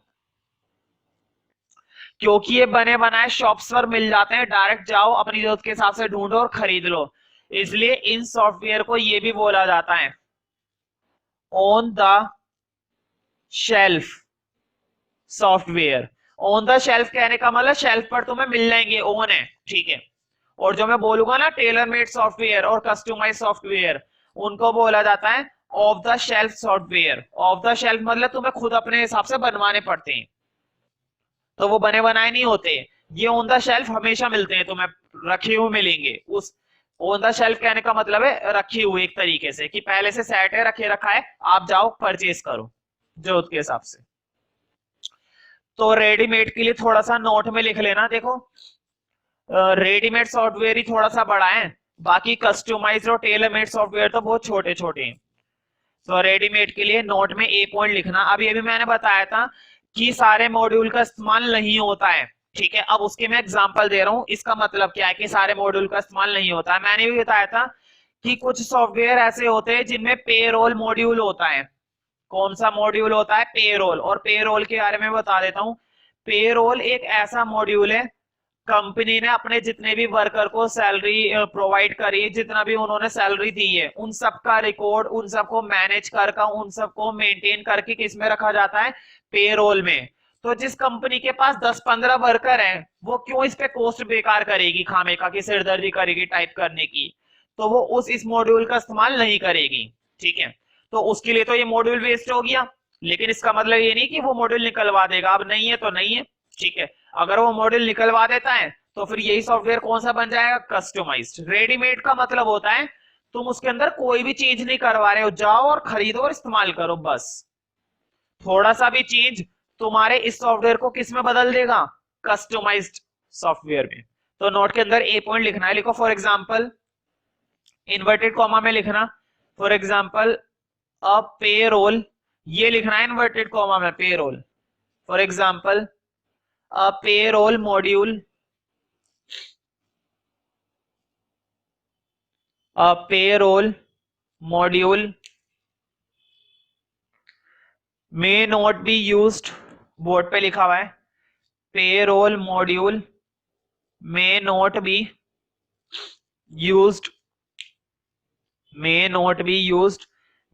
क्योंकि ये बने बनाए शॉप्स पर मिल जाते हैं, डायरेक्ट जाओ अपनी जरूरत के हिसाब से ढूंढो और खरीद लो, इसलिए इन सॉफ्टवेयर को ये भी बोला जाता है on the shelf software. On the shelf कहने का मतलब शेल्फ पर तुम्हें मिल जाएंगे, ओन है। ठीक है, और जो मैं बोलूंगा ना टेलर मेड सॉफ्टवेयर और कस्टमाइज सॉफ्टवेयर, उनको बोला जाता है of the shelf software. Of the shelf मतलब तुम्हें खुद अपने हिसाब से बनवाने पड़ते हैं, तो वो बने बनाए नहीं होते। ये ऑन द शेल्फ हमेशा मिलते हैं, तुम्हें रखे हुए मिलेंगे। उस ऑन द शेल्फ कहने का मतलब है रखी हुई, एक तरीके से कि पहले से सेट है, रखे रखा है, आप जाओ परचेज करो जरूरत के हिसाब से। तो रेडीमेड के लिए थोड़ा सा नोट में लिख लेना, देखो रेडीमेड सॉफ्टवेयर ही थोड़ा सा बड़ा है, बाकी कस्टमाइज और टेलर मेड सॉफ्टवेयर तो बहुत छोटे छोटे हैं। तो रेडीमेड के लिए नोट में ए पॉइंट लिखना। अभी मैंने बताया था कि सारे मॉड्यूल का इस्तेमाल नहीं होता है। ठीक है, अब उसके मैं एग्जांपल दे रहा हूं, इसका मतलब क्या है कि सारे मॉड्यूल का इस्तेमाल नहीं होता है। मैंने भी बताया था कि कुछ सॉफ्टवेयर ऐसे होते हैं जिनमें पेरोल मॉड्यूल होता है। कौन सा मॉड्यूल होता है? पेरोल। और पेरोल के बारे में बता देता हूं, पेरोल एक ऐसा मॉड्यूल है, कंपनी ने अपने जितने भी वर्कर को सैलरी प्रोवाइड करी, जितना भी उन्होंने सैलरी दी है, उन सबका रिकॉर्ड, उन सबको मैनेज करके, उन सबको मेंटेन करके किस में रखा जाता है? पेरोल में। तो जिस कंपनी के पास 10-15 वर्कर हैं, वो क्यों इस पे कॉस्ट बेकार करेगी, खामे का की सिरदर्दी करेगी टाइप करने की, तो वो इस मॉड्यूल का इस्तेमाल नहीं करेगी। ठीक है, तो उसके लिए तो ये मॉड्यूल वेस्ट हो गया, लेकिन इसका मतलब ये नहीं कि वो मॉड्यूल निकलवा देगा, अब नहीं है तो नहीं है। ठीक है, अगर वो मॉड्यूल निकलवा देता है तो फिर यही सॉफ्टवेयर कौन सा बन जाएगा? कस्टमाइज्ड। रेडीमेड का मतलब होता है तुम उसके अंदर कोई भी चेंज नहीं करवा रहे हो, जाओ और खरीदो और इस्तेमाल करो बस। थोड़ा सा भी चेंज तुम्हारे इस सॉफ्टवेयर को किस में बदल देगा? कस्टमाइज्ड सॉफ्टवेयर में। तो नोट के अंदर ए पॉइंट लिखना है, लिखो फॉर एग्जांपल, इन्वर्टेड कॉमा में लिखना, फॉर एग्जांपल अ पेरोल, ये लिखना है इन्वर्टेड कॉमा में, payroll. For example a payroll module, a payroll module may not be used, board पे लिखा हुआ है payroll module may not be used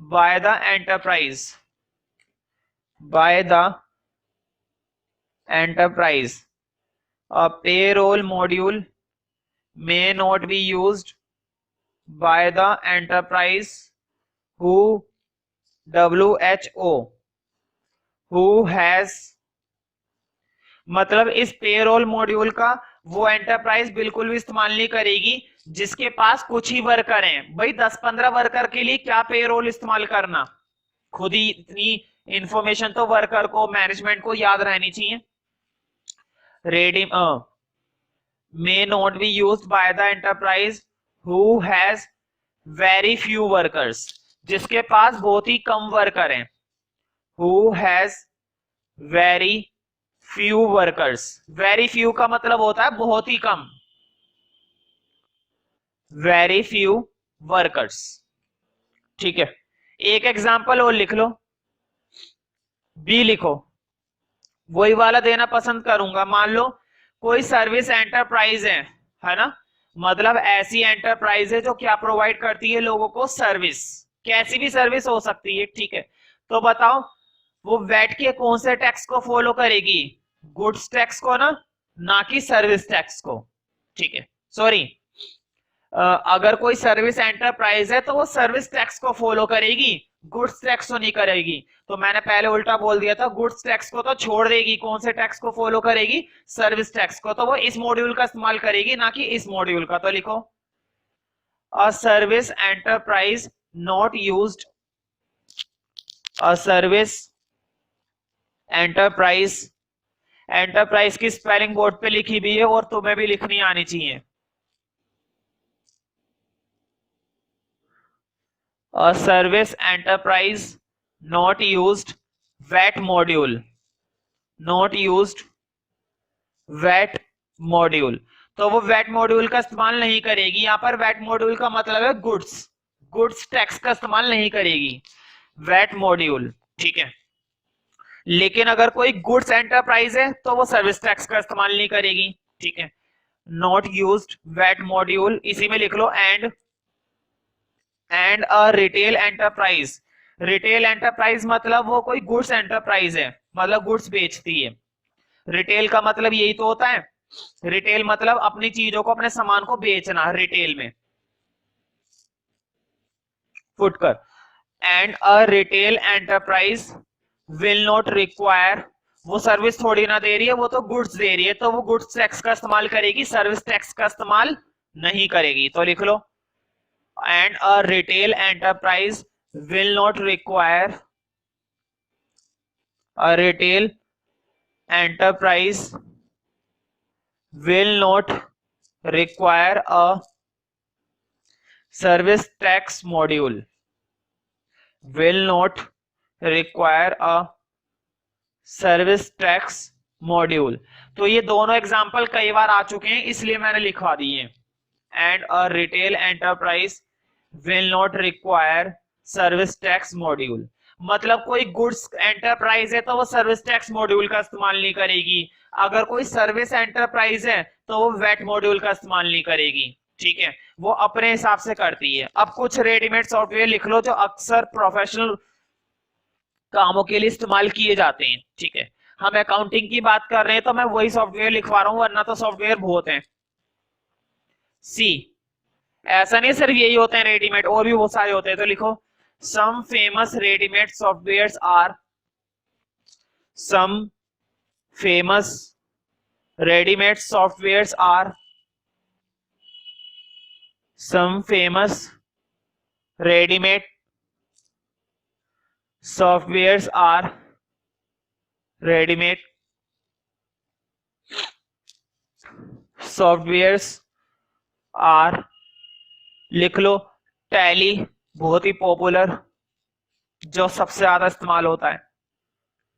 by the enterprise a payroll module may not be used by the enterprise who has, मतलब इस पेरोल मॉड्यूल का वो एंटरप्राइज बिल्कुल भी इस्तेमाल नहीं करेगी जिसके पास कुछ ही वर्कर हैं। भाई 10-15 वर्कर के लिए क्या पेरोल इस्तेमाल करना, खुद ही इतनी इंफॉर्मेशन तो वर्कर को, मैनेजमेंट को याद रहनी चाहिए। Ready may not be used by the enterprise who has very few workers, जिसके पास बहुत ही कम वर्कर हैं। who has very few workers, very few का मतलब होता है बहुत ही कम, very few workers। ठीक है, एक एग्जांपल और लिख लो, बी लिखो, वही वाला देना पसंद करूंगा। मान लो कोई सर्विस एंटरप्राइज है ना, मतलब ऐसी एंटरप्राइज है जो क्या प्रोवाइड करती है लोगों को? सर्विस। कैसी भी सर्विस हो सकती है। ठीक है, तो बताओ वो वैट के कौन से टैक्स को फॉलो करेगी? गुड्स टैक्स को ना कि सर्विस टैक्स को। ठीक है, सॉरी, अगर कोई सर्विस एंटरप्राइज है तो वो सर्विस टैक्स को फॉलो करेगी, गुड्स टैक्स तो नहीं करेगी, तो मैंने पहले उल्टा बोल दिया था, गुड्स टैक्स को तो छोड़ देगी, कौन से टैक्स को फॉलो करेगी, सर्विस टैक्स को, तो वो इस मॉड्यूल का इस्तेमाल करेगी ना कि इस मॉड्यूल का। तो लिखो a service enterprise not used, a service enterprise, enterprise की स्पेलिंग बोर्ड पे लिखी भी है और तुम्हें भी लिखनी आनी चाहिए। A service enterprise not used VAT module, not used VAT module, तो वो VAT मॉड्यूल का इस्तेमाल नहीं करेगी। यहां पर VAT मॉड्यूल का मतलब है गुड्स, गुड्स टैक्स का इस्तेमाल नहीं करेगी VAT मॉड्यूल, ठीक है। लेकिन अगर कोई गुड्स एंटरप्राइज है तो वो सर्विस टैक्स का इस्तेमाल नहीं करेगी, ठीक है। नॉट यूज्ड VAT मॉड्यूल, इसी में लिख लो and a retail enterprise, retail enterprise मतलब वो कोई गुड्स एंटरप्राइज है, मतलब गुड्स बेचती है। रिटेल का मतलब यही तो होता है, रिटेल मतलब अपनी चीजों को, अपने सामान को बेचना, रिटेल में फुटकर। And a retail enterprise will not require, वो सर्विस थोड़ी ना दे रही है, वो तो गुड्स दे रही है, तो वो गुड्स टैक्स का इस्तेमाल करेगी, सर्विस टैक्स का इस्तेमाल नहीं करेगी। तो लिख लो and a retail enterprise will not require, a retail enterprise will not require a service tax module, will not require a service tax module. तो ये दोनों एग्जांपल कई बार आ चुके हैं इसलिए मैंने लिखवा दिए। And a retail enterprise will not require service tax module, मतलब कोई गुड्स एंटरप्राइज है तो वो सर्विस टैक्स मॉड्यूल का इस्तेमाल नहीं करेगी, अगर कोई सर्विस एंटरप्राइज है तो वो वेट मॉड्यूल का इस्तेमाल नहीं करेगी, ठीक है। वो अपने हिसाब से करती है। अब कुछ रेडीमेड सॉफ्टवेयर लिख लो जो अक्सर प्रोफेशनल कामों के लिए इस्तेमाल किए जाते हैं, ठीक है। हम अकाउंटिंग की बात कर रहे हैं तो मैं वही सॉफ्टवेयर लिखवा रहा हूं, वरना तो सॉफ्टवेयर बहुत हैं। सी, ऐसा नहीं सिर्फ यही होते हैं रेडीमेड, और भी बहुत सारे होते हैं। तो लिखो some famous readymade softwares are, some famous readymade softwares are, some famous readymade softwares are, readymade softwares are, लिख लो टैली, बहुत ही पॉपुलर, जो सबसे ज्यादा इस्तेमाल होता है,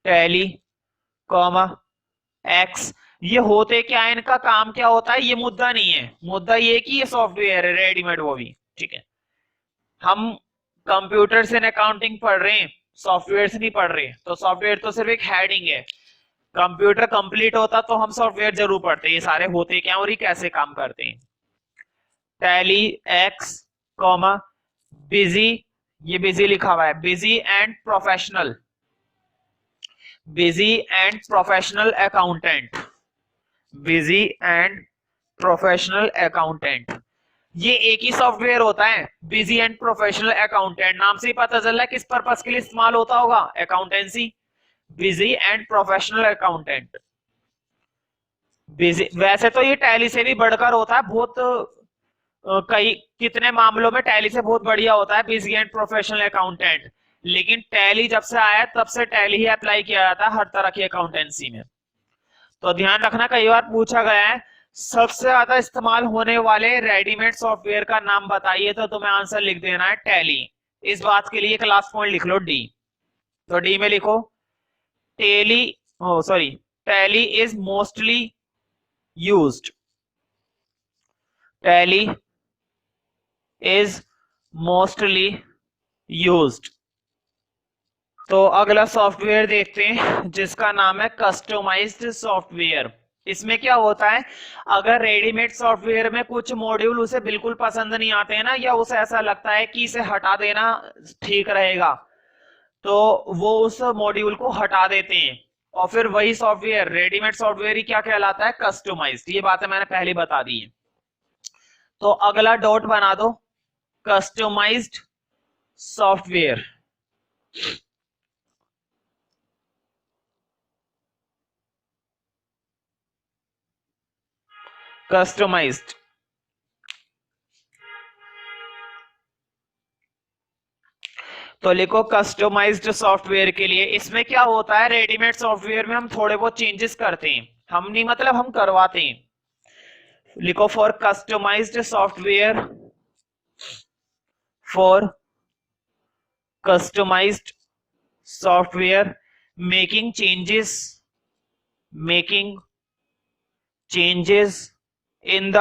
टैली कॉमा एक्स। ये होते क्या है, इनका काम क्या होता है, ये मुद्दा नहीं है, मुद्दा ये कि ये सॉफ्टवेयर है रेडीमेड, वो भी ठीक है। हम कंप्यूटर से अकाउंटिंग पढ़ रहे हैं, सॉफ्टवेयर से नहीं पढ़ रहे, तो सॉफ्टवेयर तो सिर्फ एक हेडिंग है। कंप्यूटर कंप्लीट होता तो हम सॉफ्टवेयर जरूर पढ़ते, ये सारे होते क्या और ये कैसे काम करते हैं। टैली एक्स कॉमा बिजी, ये बिजी लिखा हुआ है, busy and professional, busy and professional accountant, busy and professional accountant, ये एक ही सॉफ्टवेयर होता है। बिजी एंड प्रोफेशनल अकाउंटेंट, नाम से ही पता चल रहा है किस पर्पस के लिए इस्तेमाल होता होगा, accountancy. Busy and professional accountant, busy, वैसे तो ये टैली से भी बढ़कर होता है, बहुत कई कितने मामलों में टैली से बहुत बढ़िया होता है बिजी एंड प्रोफेशनल अकाउंटेंट, लेकिन टैली जब से आया तब से टैली ही अप्लाई किया जाता है हर तरह की अकाउंटेंसी में। तो ध्यान रखना, कई बार पूछा गया है सबसे ज्यादा इस्तेमाल होने वाले रेडीमेड सॉफ्टवेयर का नाम बताइए, तो तुम्हें आंसर लिख देना है टैली। इस बात के लिए क्लास पॉइंट लिख लो डी। तो डी में लिखो Tally, oh sorry, Tally is mostly used, Tally is mostly used. तो अगला सॉफ्टवेयर देखते हैं जिसका नाम है कस्टमाइज्ड सॉफ्टवेयर। इसमें क्या होता है, अगर रेडीमेड सॉफ्टवेयर में कुछ मॉड्यूल उसे बिल्कुल पसंद नहीं आते हैं ना, या उसे ऐसा लगता है कि इसे हटा देना ठीक रहेगा, तो वो उस मॉड्यूल को हटा देते हैं, और फिर वही सॉफ्टवेयर, रेडीमेड सॉफ्टवेयर ही क्या कहलाता है, कस्टमाइज्ड। ये बातें मैंने पहले बता दी है। तो अगला डॉट बना दो, कस्टमाइज्ड सॉफ्टवेयर, कस्टमाइज्ड, तो लिखो कस्टमाइज्ड सॉफ्टवेयर के लिए। इसमें क्या होता है, रेडीमेड सॉफ्टवेयर में हम थोड़े बहुत चेंजेस करते हैं, हम नहीं मतलब हम करवाते हैं। लिखो for customized software, for customized software making changes, making changes in the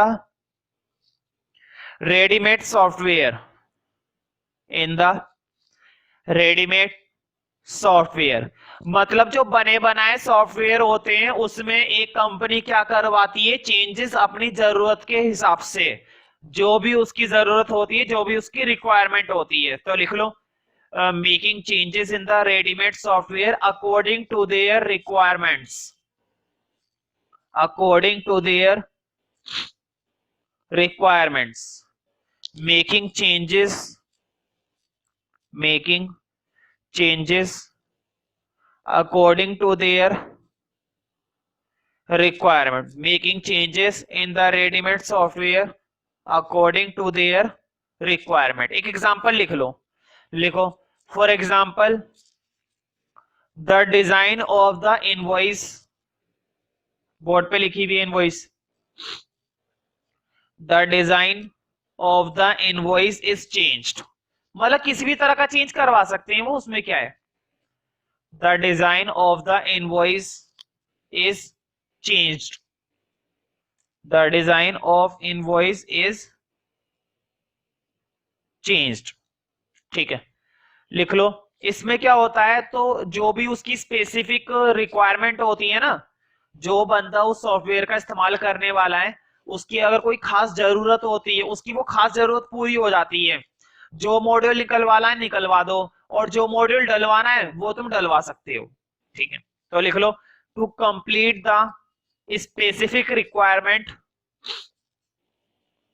readymade software, in the readymade software. मतलब जो बने बनाए सॉफ्टवेयर होते हैं उसमें एक कंपनी क्या करवाती है, चेंजेस अपनी जरूरत के हिसाब से, जो भी उसकी जरूरत होती है, जो भी उसकी रिक्वायरमेंट होती है। तो लिख लो making changes in the readymade software according to their requirements, according to their requirements, making changes, making changes according to their requirements, making changes in the ready-made software according to their requirement। एक एग्जांपल लिख लो, लिखो for example the design of the invoice, board पे लिखी हुई invoice, the design of the invoice is changed, मतलब किसी भी तरह का चेंज करवा सकते हैं वो, उसमें क्या है, the design of the invoice is changed, the design of invoice is changed. ठीक है, लिख लो। इसमें क्या होता है, तो जो भी उसकी स्पेसिफिक रिक्वायरमेंट होती है ना, जो बंदा उस सॉफ्टवेयर का इस्तेमाल करने वाला है, उसकी अगर कोई खास जरूरत होती है, उसकी वो खास जरूरत पूरी हो जाती है। जो मॉड्यूल निकलवाना है निकलवा दो, और जो मॉड्यूल डलवाना है वो तुम डलवा सकते हो। ठीक है, तो लिख लो to complete the specific requirement,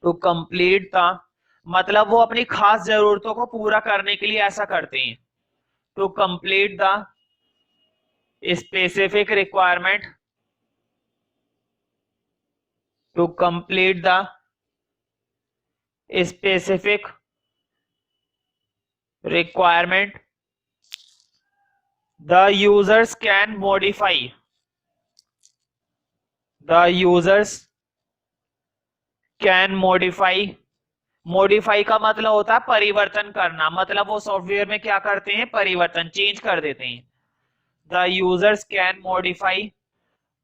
to complete the, मतलब वो अपनी खास जरूरतों को पूरा करने के लिए ऐसा करते हैं। To complete the specific requirement, to complete the specific requirement the users can modify, the users can modify, modify का मतलब होता है परिवर्तन करना, मतलब वो सॉफ्टवेयर में क्या करते हैं, परिवर्तन, चेंज कर देते हैं। The users can modify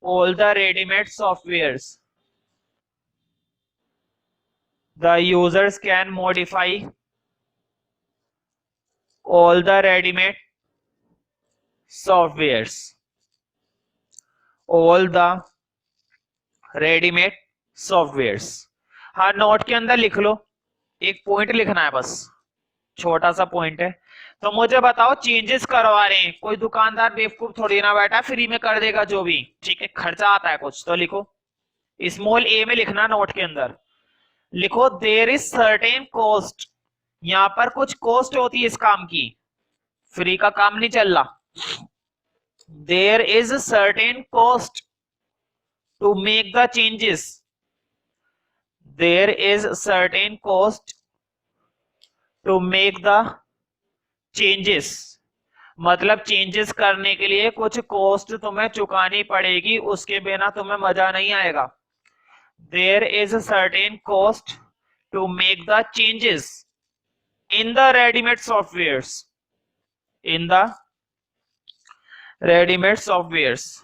all the readymade softwares, the users can modify all the ready-made softwares, all the ready-made softwares। हाँ, नोट के अंदर लिख लो, एक पॉइंट लिखना है बस, छोटा सा पॉइंट है। तो मुझे बताओ, चेंजेस करवा रहे हैं, कोई दुकानदार बेवकूफ थोड़ी ना बैठा फ्री में कर देगा जो भी, ठीक है, खर्चा आता है कुछ। तो लिखो, स्मॉल ए में लिखना नोट के अंदर, लिखो देयर इज सर्टेन कॉस्ट, यहां पर कुछ कॉस्ट होती है इस काम की, फ्री का काम नहीं चल रहा। There is certain cost to make the changes, there is certain cost to make the changes, मतलब चेंजेस करने के लिए कुछ कॉस्ट तुम्हें चुकानी पड़ेगी, उसके बिना तुम्हें मजा नहीं आएगा। There is certain cost to make the changes in the readymade softwares, in the ready-made softwares,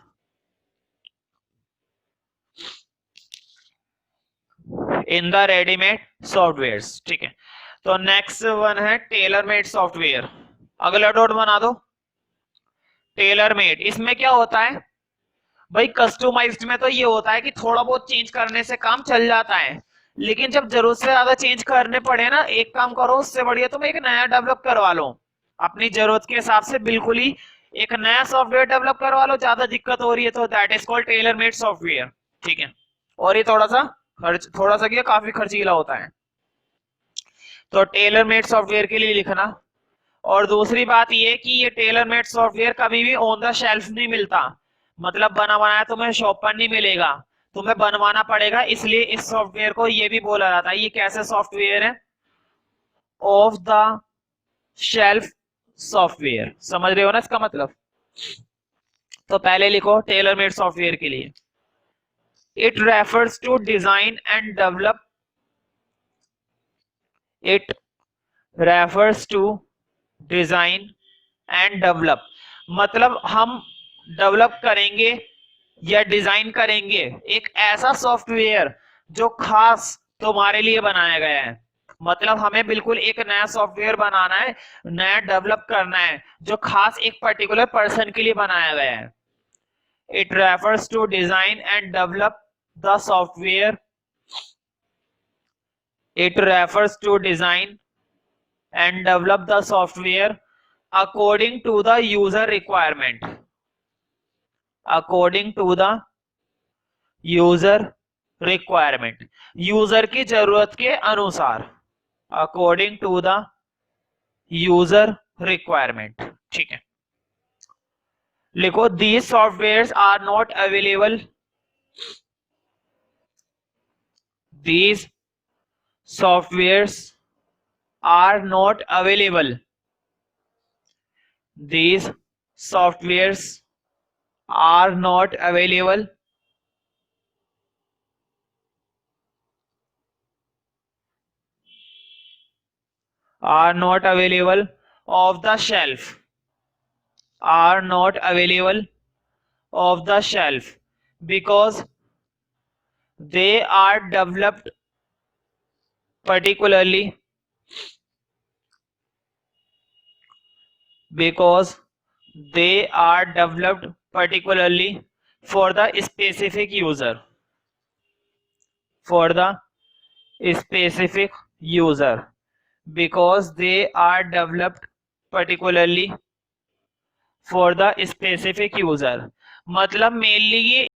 in the ready-made softwares। ठीक है, तो नेक्स्ट वन है टेलर मेड सॉफ्टवेयर। अगला डॉट बना दो, टेलर मेड। इसमें क्या होता है भाई, कस्टमाइज्ड में तो ये होता है कि थोड़ा बहुत चेंज करने से काम चल जाता है, लेकिन जब जरूरत से ज्यादा चेंज करने पड़े ना, एक काम करो, उससे बढ़िया तुम एक नया डेवलप करवा लो अपनी जरूरत के हिसाब से, बिल्कुल ही एक नया सॉफ्टवेयर डेवलप करवा लो। ज्यादा दिक्कत हो रही है तो that is called Taylor made software. ठीक है, और ये थोड़ा सा क्या, काफी खर्चीला होता है। तो टेलर मेड सॉफ्टवेयर के लिए लिखना और दूसरी बात ये कि ये टेलर मेड सॉफ्टवेयर कभी भी ऑन द शेल्फ नहीं मिलता, मतलब बना बनाया तुम्हें शॉप पर नहीं मिलेगा, तुम्हें बनवाना पड़ेगा। इसलिए इस सॉफ्टवेयर को ये भी बोला जाता है, ये कैसे सॉफ्टवेयर है, ऑफ द शेल्फ सॉफ्टवेयर। समझ रहे हो ना इसका मतलब। तो पहले लिखो टेलर मेड सॉफ्टवेयर के लिए, it refers to design and develop, it refers to design and develop, मतलब हम डेवलप करेंगे या डिजाइन करेंगे एक ऐसा सॉफ्टवेयर जो खास तुम्हारे लिए बनाया गया है। मतलब हमें बिल्कुल एक नया सॉफ्टवेयर बनाना है, नया डेवलप करना है जो खास एक पर्टिकुलर पर्सन के लिए बनाया गया है। It refers to design and develop the software, it refers to design and develop the software according to the user requirement, according to the user requirement, user की जरूरत के अनुसार, according to the user requirement। ठीक है, लिखो these softwares are not available, these softwares are not available, these softwares are not available are not available off the shelf, are not available off the shelf because they are developed particularly, because they are developed particularly for the specific user, for the specific user, because they are developed particularly for the specific user। मतलब मेनली ये